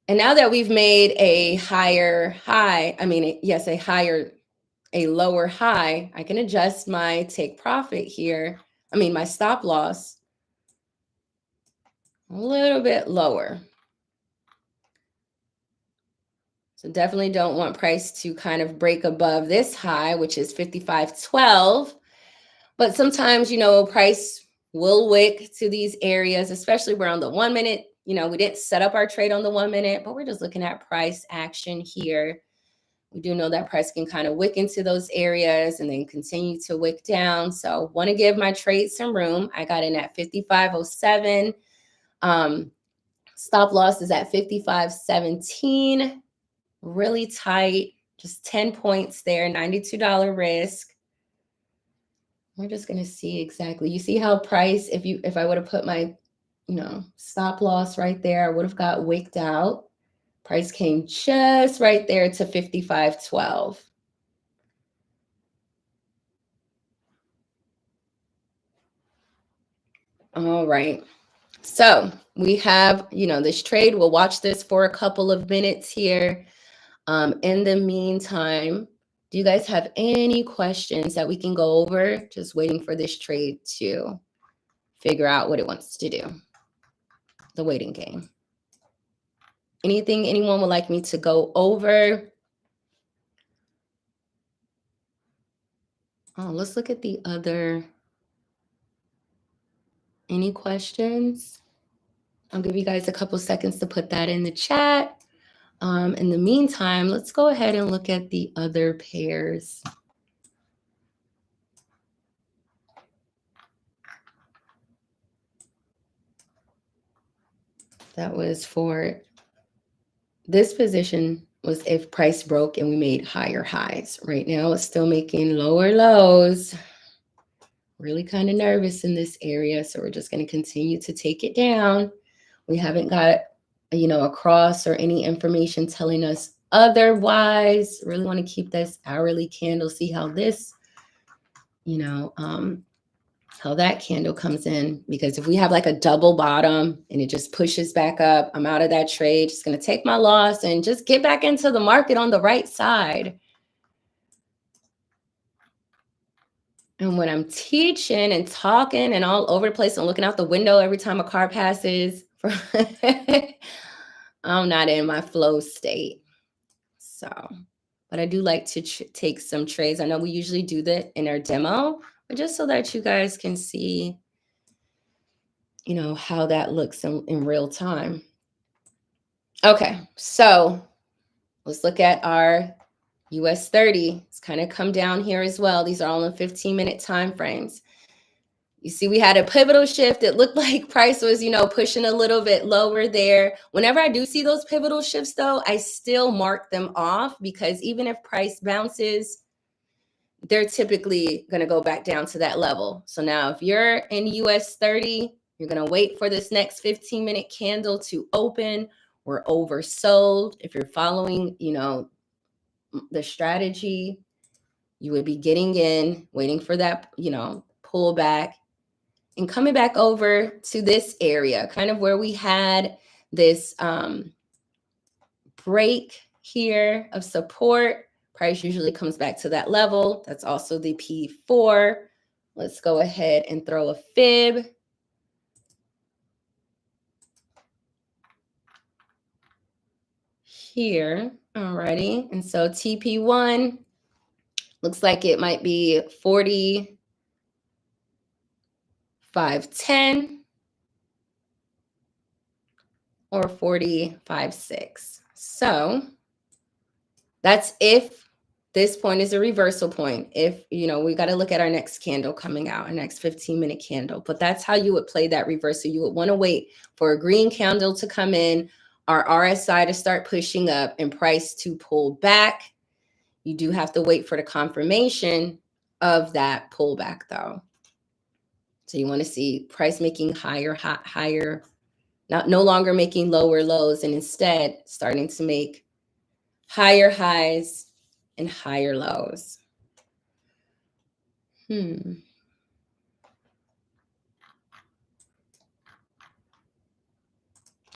A: and now that we've made a higher high, a lower high, I can adjust my take profit here. My stop loss a little bit lower. So definitely don't want price to kind of break above this high, which is 55.12. But sometimes, price will wick to these areas, especially we're on the 1 minute. We didn't set up our trade on the 1 minute, but we're just looking at price action here. We do know that price can kind of wick into those areas and then continue to wick down. So want to give my trade some room. I got in at 55.07. Stop loss is at 55.17. Really tight, just 10 points there, $92 risk. We're just going to see exactly. You see how price, if I would have put my, stop loss right there, I would have got wicked out. Price came just right there to 55.12. All right. So we have, this trade. We'll watch this for a couple of minutes here. In the meantime, Do you guys have any questions that we can go over? Just waiting for this trade to figure out what it wants to do. The waiting game. Anything anyone would like me to go over? Oh, let's look at the other. Any questions? I'll give you guys a couple seconds to put that in the chat. In the meantime, let's go ahead and look at the other pairs. That was for this position was if price broke and we made higher highs. Right now, it's still making lower lows. Really kind of nervous in this area, so we're just going to continue to take it down. We haven't got, a cross or any information telling us otherwise. Really want to keep this hourly candle, see how this, how that candle comes in, because if we have like a double bottom and it just pushes back up, I'm out of that trade. Just going to take my loss and just get back into the market on the right side. And when I'm teaching and talking and all over the place and looking out the window every time a car passes, I'm not in my flow state. So, but I do like to take some trades. I know we usually do that in our demo, but just so that you guys can see, how that looks in real time. Okay, so let's look at our US 30. It's kind of come down here as well. These are all in 15-minute time frames. You see, we had a pivotal shift. It looked like price was, pushing a little bit lower there. Whenever I do see those pivotal shifts, though, I still mark them off, because even if price bounces, they're typically going to go back down to that level. So now if you're in US 30, you're going to wait for this next 15-minute candle to open. We're oversold. If you're following, the strategy, you would be getting in, waiting for that, pullback, and coming back over to this area, kind of where we had this break here of support. Price usually comes back to that level. That's also the P4. Let's go ahead and throw a fib. Here, alrighty. And so TP1 looks like it might be 45.10 or 45.6. So that's if this point is a reversal point. If, we got to look at our next candle coming out, our next 15-minute candle. But that's how you would play that reversal. You would want to wait for a green candle to come in, our RSI to start pushing up, and price to pull back. You do have to wait for the confirmation of that pullback, though. So you want to see price making higher, no longer making lower lows, and instead starting to make higher highs and higher lows.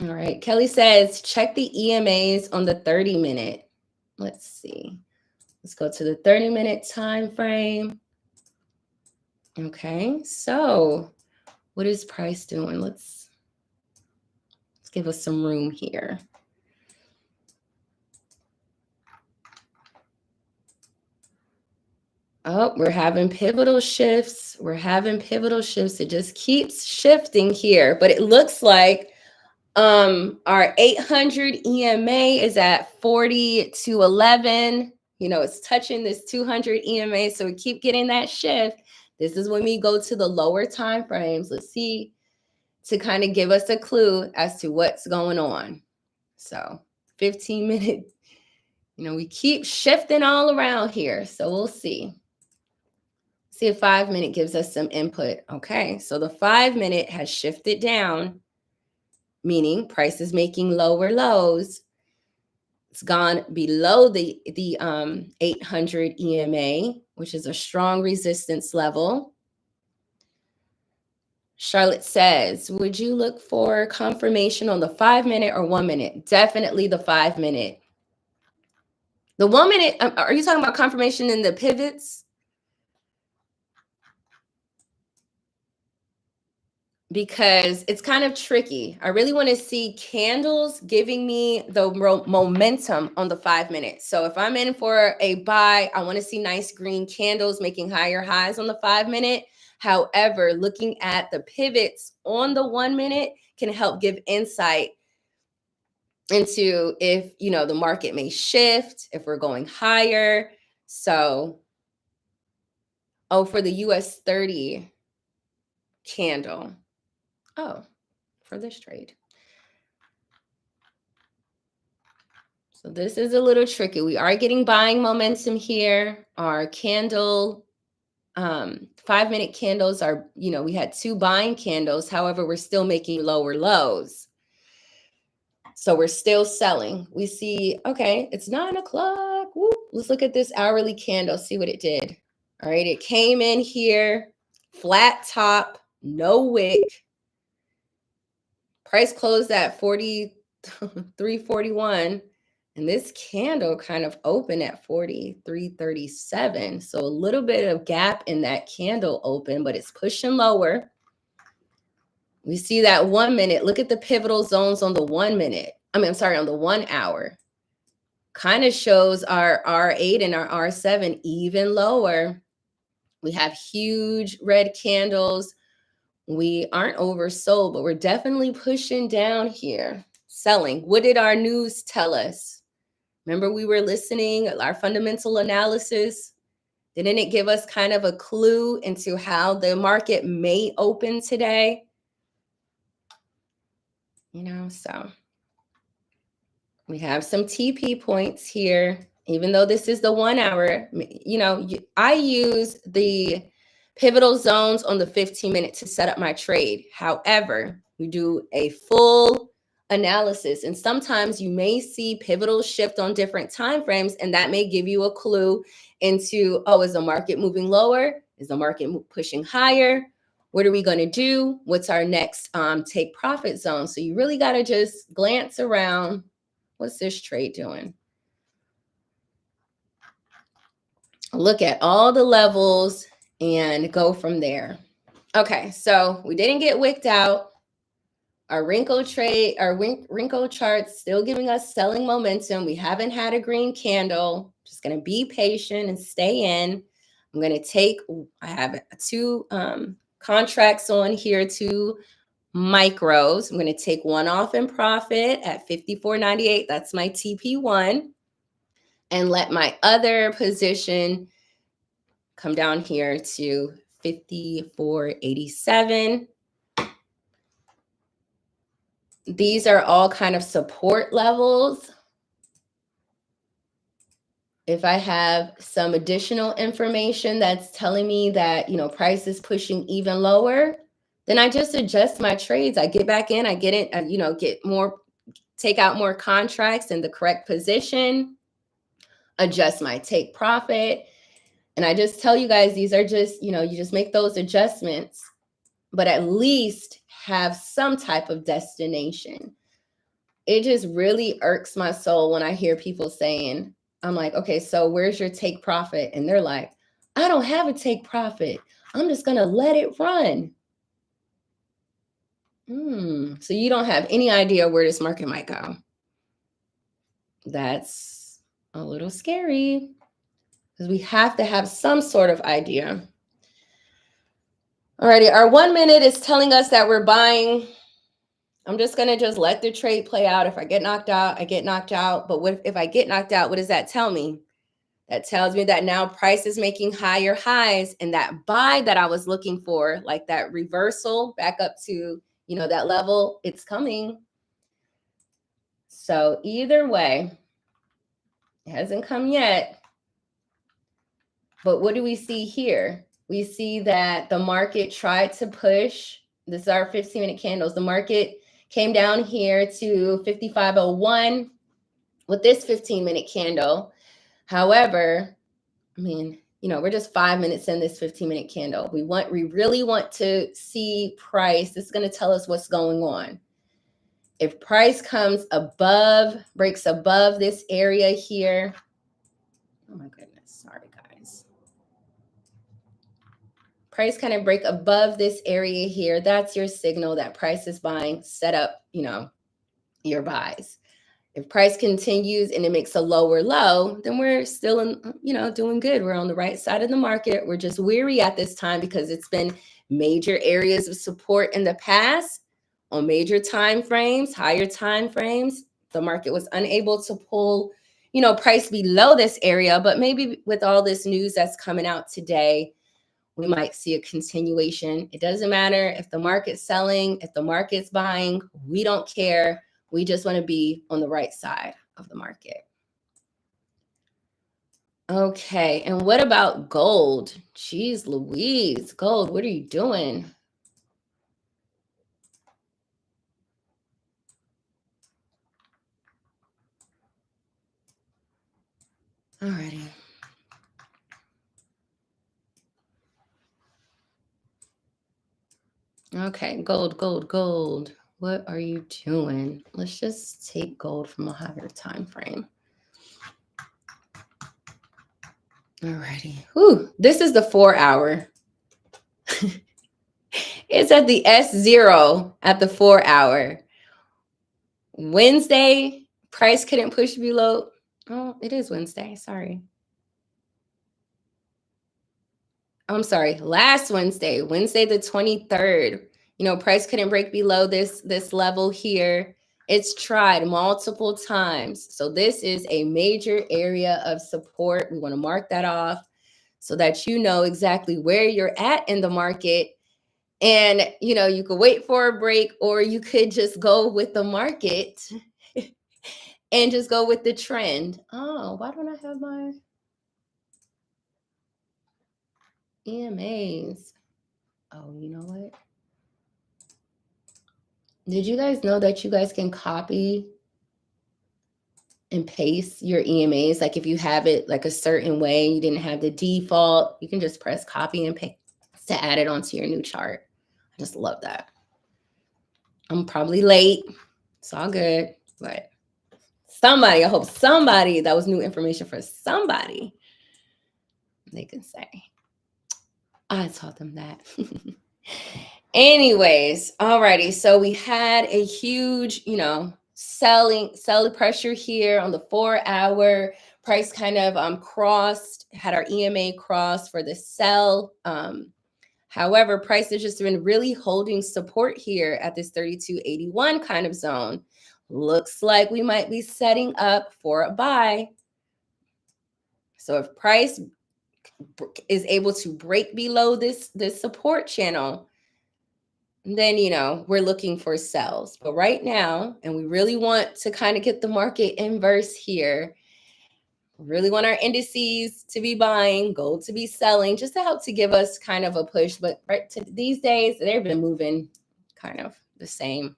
A: All right. Kelly says, check the EMAs on the 30-minute. Let's see. Let's go to the 30-minute time frame. Okay. So what is price doing? Let's give us some room here. Oh, we're having pivotal shifts. It just keeps shifting here, but it looks like our 800 EMA is at 40 to 11. It's touching this 200 EMA, so we keep getting that shift. This is when we go to the lower time frames. Let's see, to kind of give us a clue as to what's going on. So 15-minute, we keep shifting all around here, so we'll see. See if 5-minute gives us some input. Okay, so the 5-minute has shifted down, meaning price is making lower lows. It's gone below the 800 EMA, which is a strong resistance level. Charlotte says, would you look for confirmation on the 5-minute or 1-minute? Definitely the 5-minute. The 1 minute, are you talking about confirmation in the pivots? Because it's kind of tricky. I really want to see candles giving me the momentum on the 5 minute. So if I'm in for a buy, I want to see nice green candles making higher highs on the 5 minute. However, looking at the pivots on the 1 minute can help give insight into if, the market may shift, if we're going higher. So, for the US 30 candle. Oh, for this trade. So this is a little tricky. We are getting buying momentum here. Our candle, 5 minute candles are, we had 2 buying candles. However, we're still making lower lows. So we're still selling. We see, okay, it's 9 o'clock. Woo. Let's look at this hourly candle, see what it did. All right, it came in here, flat top, no wick. Price closed at 43.41. And this candle kind of opened at 43.37. So a little bit of gap in that candle open, but it's pushing lower. We see that 1 minute. Look at the pivotal zones on the 1 minute. On the 1 hour. Kind of shows our R8 and our R7 even lower. We have huge red candles. We aren't oversold, but we're definitely pushing down here. Selling. What did our news tell us? Remember, we were listening, our fundamental analysis. Didn't it give us kind of a clue into how the market may open today? So we have some TP points here, even though this is the 1 hour. I use the pivotal zones on the 15-minute to set up my trade. However, we do a full analysis, and sometimes you may see pivotal shift on different time frames, and that may give you a clue into, is the market moving lower? Is the market pushing higher? What are we going to do? What's our next take profit zone? So you really got to just glance around. What's this trade doing? Look at all the levels and go from there. Okay, so we didn't get wicked out. Our wrinkle chart's still giving us selling momentum. We haven't had a green candle. Just going to be patient and stay in. I'm going to I have 2 contracts on here, 2 micros. I'm going to take one off in profit at 54.98. That's my TP1. And let my other position come down here to 54.87. These are all kind of support levels. If I have some additional information that's telling me that, price is pushing even lower, then I just adjust my trades. I get back in, I get it, take out more contracts in the correct position, adjust my take profit. And I just tell you guys, these are just, you just make those adjustments, but at least have some type of destination. It just really irks my soul when I hear people saying, I'm like, okay, so where's your take profit? And they're like, I don't have a take profit. I'm just going to let it run. So you don't have any idea where this market might go. That's a little scary because we have to have some sort of idea. Alrighty, our 1 minute is telling us that we're buying. I'm just going to let the trade play out. If I get knocked out, I get knocked out. But if I get knocked out, what does that tell me? That tells me that now price is making higher highs, and that buy that I was looking for, like that reversal back up to, that level, it's coming. So either way, it hasn't come yet. But what do we see here? We see that the market tried to push. This is our 15-minute candles. The market came down here to 55.01 with this 15-minute candle. However, we're just 5 minutes in this 15-minute candle. We really want to see price. This is going to tell us what's going on. If price breaks above this area here, Oh my goodness. Sorry, guys. Price kind of break above this area here. That's your signal that price is buying. Set up, your buys. If price continues and it makes a lower low, then we're still doing good. We're on the right side of the market. We're just weary at this time because it's been major areas of support in the past on major time frames, higher time frames. The market was unable to pull, price below this area, but maybe with all this news that's coming out today, we might see a continuation. It doesn't matter if the market's selling, if the market's buying, we don't care. We just want to be on the right side of the market. Okay, and what about gold? Jeez Louise, gold, what are you doing? Alrighty. Okay, gold. What are you doing? Let's just take gold from a higher time frame. Alrighty. Whew, this is the 4-hour. It's at the S0 at the 4-hour. Wednesday, price couldn't push below. Oh, it is Wednesday. Sorry. I'm sorry. Last Wednesday the 23rd. Price couldn't break below this level here. It's tried multiple times. So this is a major area of support. We want to mark that off so that you know exactly where you're at in the market. And, you could wait for a break or you could just go with the market and just go with the trend. Oh, why don't I have my EMAs? Oh, you know what? Did you guys know that you guys can copy and paste your EMAs? Like if you have it like a certain way, you didn't have the default, you can just press copy and paste to add it onto your new chart. I just love that. I'm probably late. It's all good, but I hope somebody, that was new information for somebody. They can say, I taught them that. Anyways, alrighty. So we had a huge, selling pressure here on the 4-hour. Price kind of crossed, had our EMA cross for the sell. However, price has just been really holding support here at this 3281 kind of zone. Looks like we might be setting up for a buy. So if price is able to break below this support channel, then we're looking for sells. But right now, and we really want to kind of get the market inverse here, we really want our indices to be buying, gold to be selling, just to help to give us kind of a push. But these days, they've been moving kind of the same.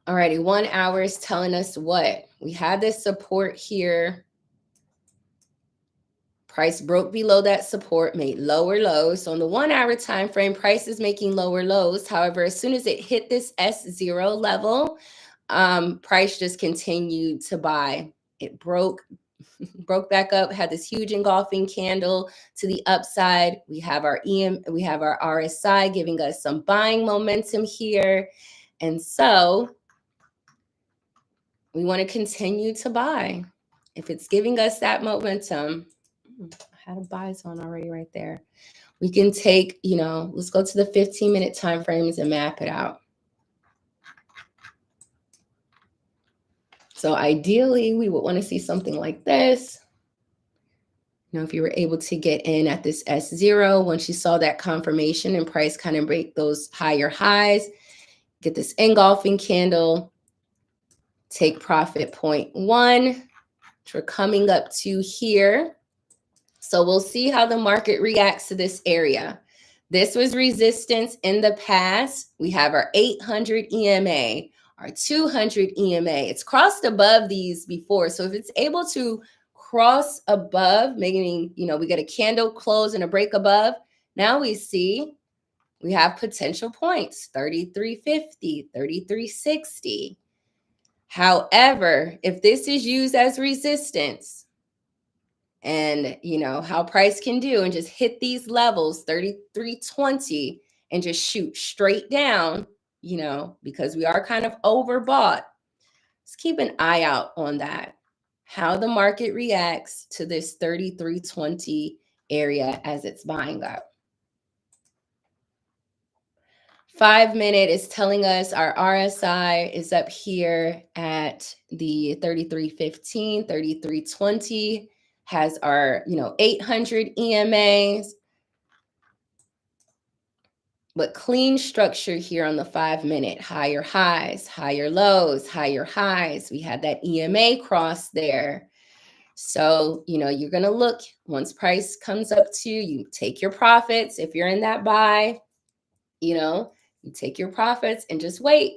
A: Alrighty, 1 hour is telling us what? We had this support here. Price broke below that support, made lower lows. So on the 1 hour time frame, price is making lower lows. However, as soon as it hit this S0 level, price just continued to buy. It broke back up, had this huge engulfing candle to the upside. We have our we have our RSI giving us some buying momentum here. And so we want to continue to buy. If it's giving us that momentum, I had a buy zone already right there. We can take, let's go to the 15-minute time frames and map it out. So ideally, we would want to see something like this. If you were able to get in at this S0, once you saw that confirmation and price kind of break those higher highs, get this engulfing candle, take profit 0.1, which we're coming up to here. So we'll see how the market reacts to this area. This was resistance in the past. We have our 800 EMA, our 200 EMA. It's crossed above these before. So if it's able to cross above, meaning, we get a candle close and a break above, now we see we have potential points, 3350, 3360. However, if this is used as resistance, and you know how price can do and just hit these levels 33.20 and just shoot straight down, you know, because we are kind of overbought. Let's keep an eye out on that, how the market reacts to this 33.20 area as it's buying up. 5 minute is telling us our RSI is up here at the 33.15, 33.20, has our, you know, 800 EMAs, but clean structure here on the 5 minute, higher highs, higher lows, higher highs. We had that EMA cross there. So, you know, you're going to look once price comes up to you, take your profits. If you're in that buy, you know, you take your profits and just wait,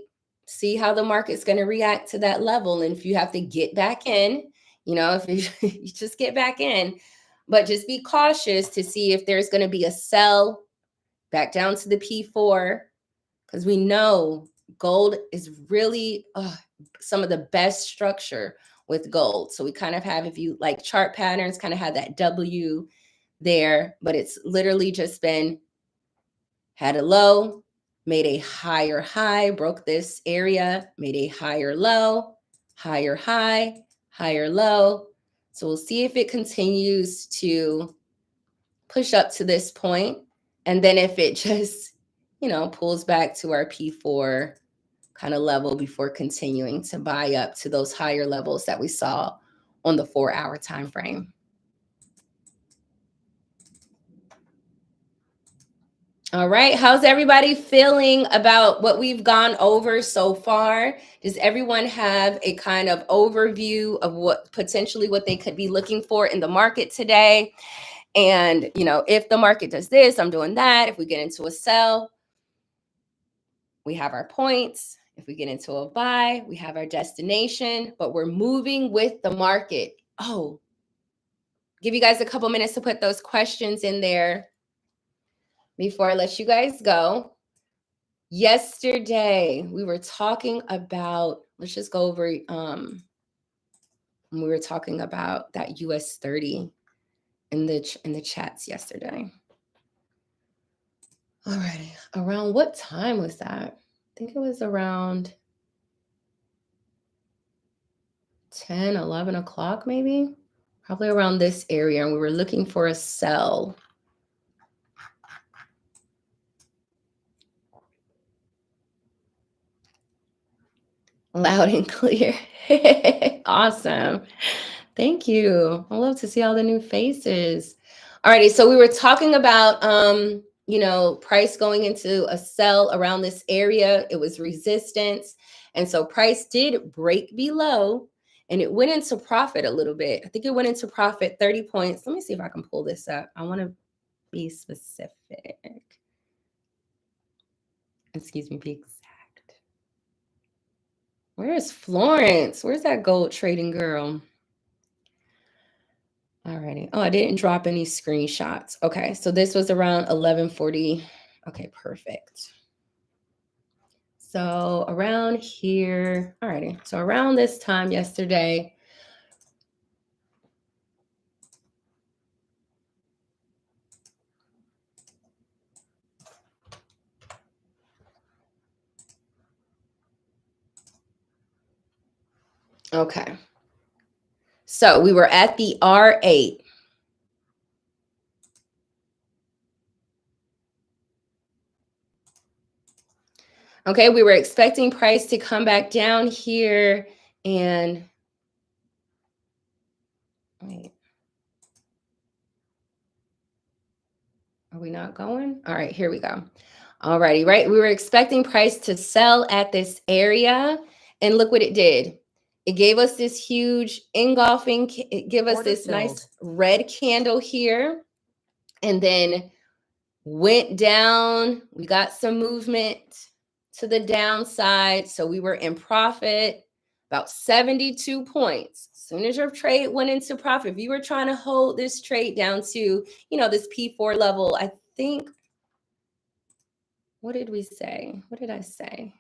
A: see how the market's going to react to that level. And if you have to get back in, you know, if you just get back in, but just be cautious to see if there's going to be a sell back down to the P4, because we know gold is really some of the best structure with gold. So we kind of have, if you like chart patterns, kind of have that W there, but it's literally just been had a low, made a higher high, broke this area, made a higher low, higher high, higher low. So we'll see if it continues to push up to this point. And then if it just, you know, pulls back to our P4 kind of level before continuing to buy up to those higher levels that we saw on the 4-hour time frame. All right, how's everybody feeling about what we've gone over so far? Does everyone have a kind of overview of what potentially what they could be looking for in the market today? And, you know, if the market does this, I'm doing that. If we get into a sell, we have our points. If we get into a buy, we have our destination, but we're moving with the market. Oh, give you guys a couple minutes to put those questions in there before I let you guys go. Yesterday, we were talking about, let's just go over, we were talking about that US 30 in the chats yesterday. Alrighty, around what time was that? I think it was around 10, 11 o'clock maybe, probably around this area. And we were looking for a sell. Loud and clear. Awesome. Thank you. I love to see all the new faces. Alrighty, so we were talking about, you know, price going into a sell around this area. It was resistance. And so price did break below and it went into profit a little bit. I think it went into profit 30 points. Let me see if I can pull this up. I want to be specific. Excuse me, be exact. Where's Florence? Where's that gold trading girl? Alrighty. Oh, I didn't drop any screenshots. Okay, so this was around 11:40. Okay, perfect. So around here, alrighty. So around this time yesterday, okay. So we were at the R8. Okay, we were expecting price to come back down here and wait. Are we not going? All right, here we go. All righty, right? We were expecting price to sell at this area and look what it did. It gave us this huge engulfing, it gave us this nice red candle here and then went down. We got some movement to the downside. So we were in profit about 72 points. As soon as your trade went into profit, if you were trying to hold this trade down to, you know, this P4 level, I think, what did we say? What did I say?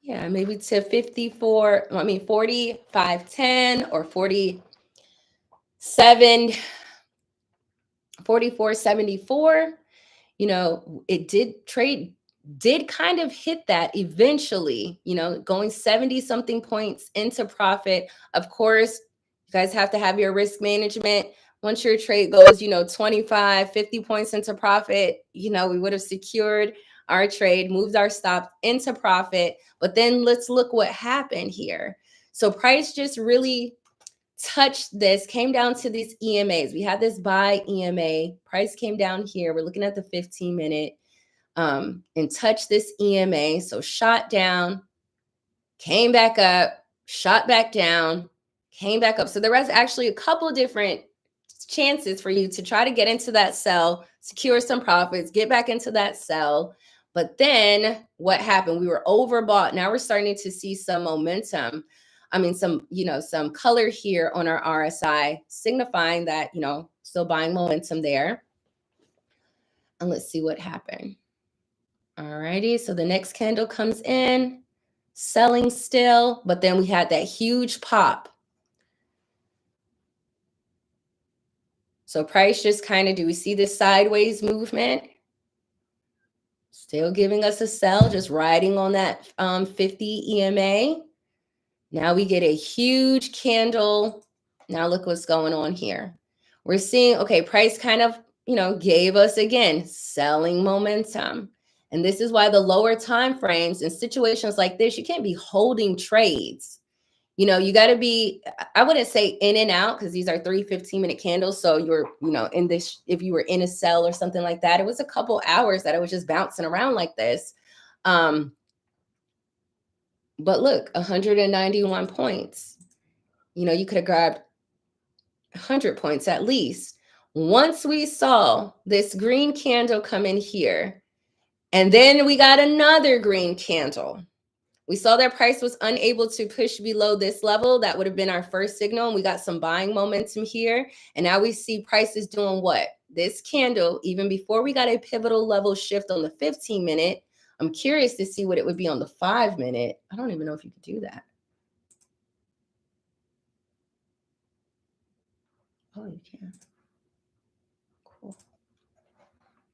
A: Yeah, maybe to 54, I mean, 45.10 or 40. 744.74. It did kind of hit that eventually, going 70 something points into profit. Of course, you guys have to have your risk management. Once your trade goes, 25, 50 points into profit, we would have secured our trade, moved our stop into profit. But then let's look what happened here. So price just really touched this, came down to these EMAs. We had this buy EMA, price came down here. We're looking at the 15-minute and touched this EMA. So shot down, came back up, shot back down, came back up. So there was actually a couple different chances for you to try to get into that sell, secure some profits, get back into that sell. But then what happened? We were overbought. Now we're starting to see some momentum. I mean, some color here on our RSI, signifying that, still buying momentum there. And let's see what happened. All righty. So the next candle comes in, selling still, but then we had that huge pop. So price just kind of, do we see this sideways movement? Still giving us a sell, just riding on that 50 EMA. Now we get a huge candle. Now look what's going on here. We're seeing, okay, price kind of, gave us again, selling momentum. And this is why the lower time frames in situations like this, you can't be holding trades. You got to be, I wouldn't say in and out, because these are 3 15-minute candles. So you're, in this, if you were in a sell or something like that, it was a couple hours that it was just bouncing around like this. But look, 191 points. You could have grabbed 100 points at least. Once we saw this green candle come in here, and then we got another green candle. We saw that price was unable to push below this level. That would have been our first signal. And we got some buying momentum here. And now we see prices doing what? This candle, even before we got a pivotal level shift on the 15-minute. I'm curious to see what it would be on the 5-minute. I don't even know if you could do that. Oh, you can. Cool.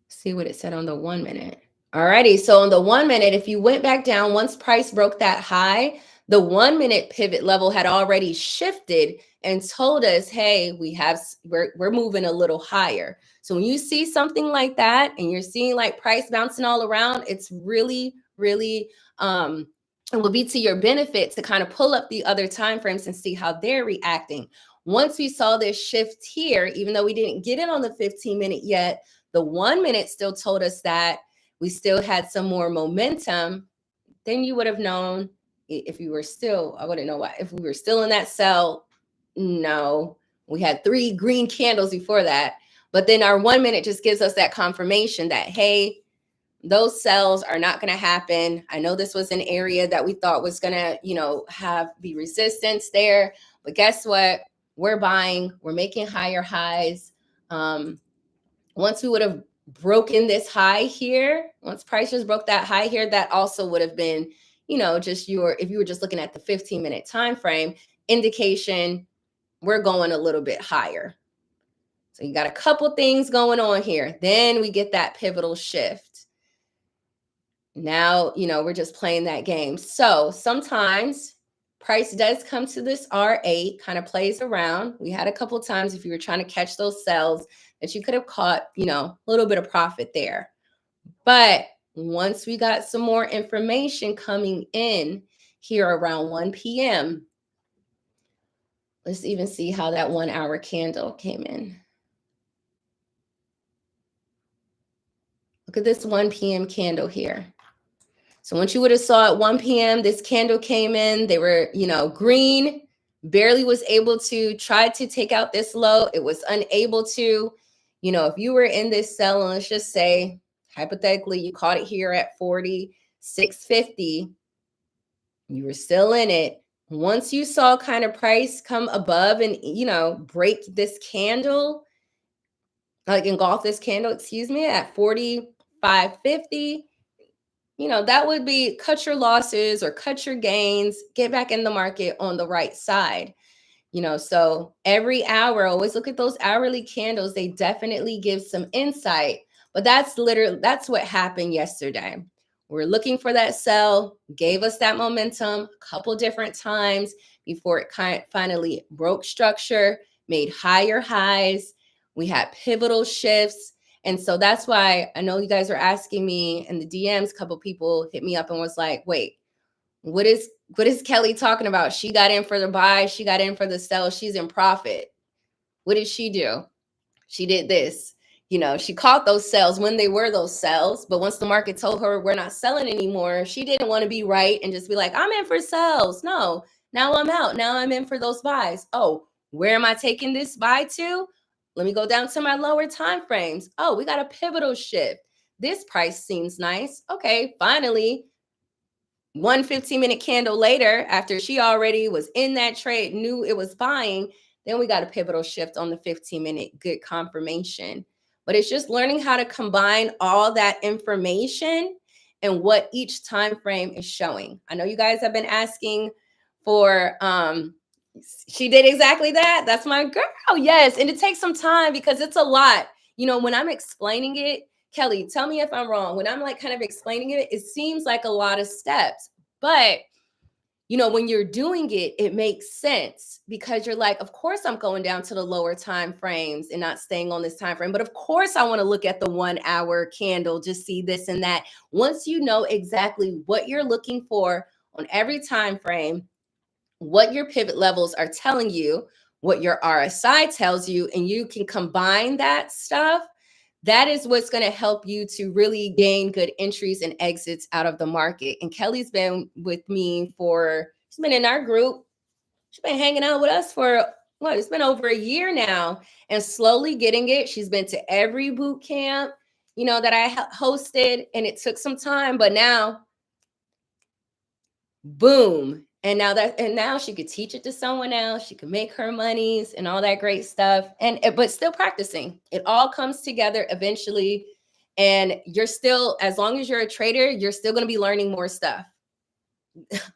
A: See what it said on the 1-minute. Alrighty, so on the 1-minute, if you went back down, once price broke that high, the 1-minute pivot level had already shifted and told us, hey, we're moving a little higher. So when you see something like that and you're seeing like price bouncing all around, it's really, really it will be to your benefit to kind of pull up the other time frames and see how they're reacting. Once we saw this shift here, even though we didn't get it on the 15-minute yet, the 1-minute still told us that we still had some more momentum. Then you would have known if you were still, I wouldn't know why, if we were still in that sell. No, we had 3 green candles before that. But then our 1-minute just gives us that confirmation that, hey, those sells are not going to happen. I know this was an area that we thought was going to, be resistance there. But guess what? We're buying, we're making higher highs. Once we would have broken this high here, once prices broke that high here, that also would have been, just if you were just looking at the 15-minute time frame, indication we're going a little bit higher. So you got a couple things going on here. Then we get that pivotal shift. Now, we're just playing that game. So sometimes price does come to this R8, kind of plays around. We had a couple of times, if you were trying to catch those sells, that you could have caught, a little bit of profit there. But once we got some more information coming in here around 1 p.m., let's even see how that 1-hour candle came in. Look at this 1 p.m. candle here. So once you would have saw at 1 p.m., this candle came in, they were, green, barely was able to try to take out this low. It was unable to. If you were in this sell, and let's just say, hypothetically, you caught it here at 46.50, you were still in it. Once you saw kind of price come above and, break this candle, like engulf this candle, at 45.50, that would be cut your losses or cut your gains, get back in the market on the right side. So every hour, always look at those hourly candles. They definitely give some insight. But that's what happened yesterday. We're looking for that sell, gave us that momentum a couple different times before it finally broke structure, made higher highs. We had pivotal shifts. And so that's why I know you guys are asking me in the DMs. A couple people hit me up and was like, wait, what is Kelly talking about? She got in for the buy, she got in for the sell, she's in profit. What did she do? She did this. She caught those sells when they were those sells, but once the market told her we're not selling anymore, she didn't want to be right and just be like, I'm in for sells. No, now I'm out. Now I'm in for those buys. Oh, where am I taking this buy to? Let me go down to my lower time frames. Oh, we got a pivotal shift. This price seems nice. Okay, finally, one 15-minute candle later, after she already was in that trade, knew it was buying, then we got a pivotal shift on the 15-minute, good confirmation. But it's just learning how to combine all that information and what each time frame is showing. I know you guys have been asking for she did exactly that. That's my girl. Yes, and it takes some time because it's a lot. When I'm explaining it, Kelly, tell me if I'm wrong. When I'm like kind of explaining it, it seems like a lot of steps. But, when you're doing it, it makes sense because you're like, of course, I'm going down to the lower time frames and not staying on this time frame. But of course, I want to look at the 1 hour candle, just see this and that. Once you know exactly what you're looking for on every time frame, what your pivot levels are telling you, what your RSI tells you, and you can combine that stuff, that is what's going to help you to really gain good entries and exits out of the market. And Kelly's been with me she's been in our group. She's been hanging out with us for it's been over a year now and slowly getting it. She's been to every boot camp, that I hosted, and it took some time, but now boom. And now she could teach it to someone else. She could make her monies and all that great stuff. But still practicing. It all comes together eventually. And you're still, as long as you're a trader, you're still going to be learning more stuff.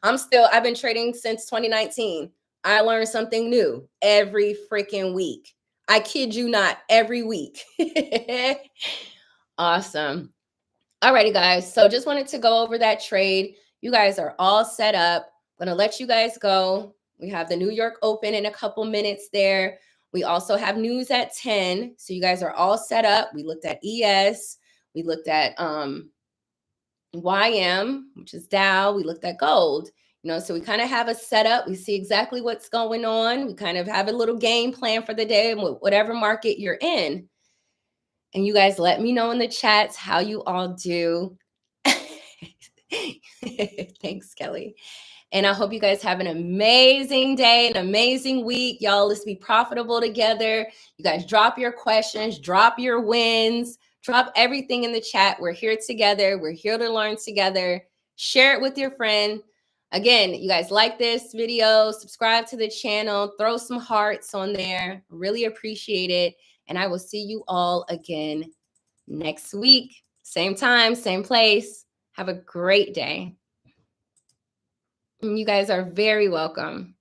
A: I've been trading since 2019. I learn something new every freaking week. I kid you not, every week. Awesome. Alrighty, guys. So just wanted to go over that trade. You guys are all set up. I'm going to let you guys go. We have the New York Open in a couple minutes there. We also have news at 10. So you guys are all set up. We looked at ES. We looked at YM, which is Dow. We looked at gold. So we kind of have a setup. We see exactly what's going on. We kind of have a little game plan for the day, whatever market you're in. And you guys let me know in the chats how you all do. Thanks, Kelly. And I hope you guys have an amazing day, an amazing week. Y'all, let's be profitable together. You guys drop your questions, drop your wins, drop everything in the chat. We're here together. We're here to learn together. Share it with your friend. Again, you guys like this video, subscribe to the channel, throw some hearts on there. Really appreciate it. And I will see you all again next week. Same time, same place. Have a great day. You guys are very welcome.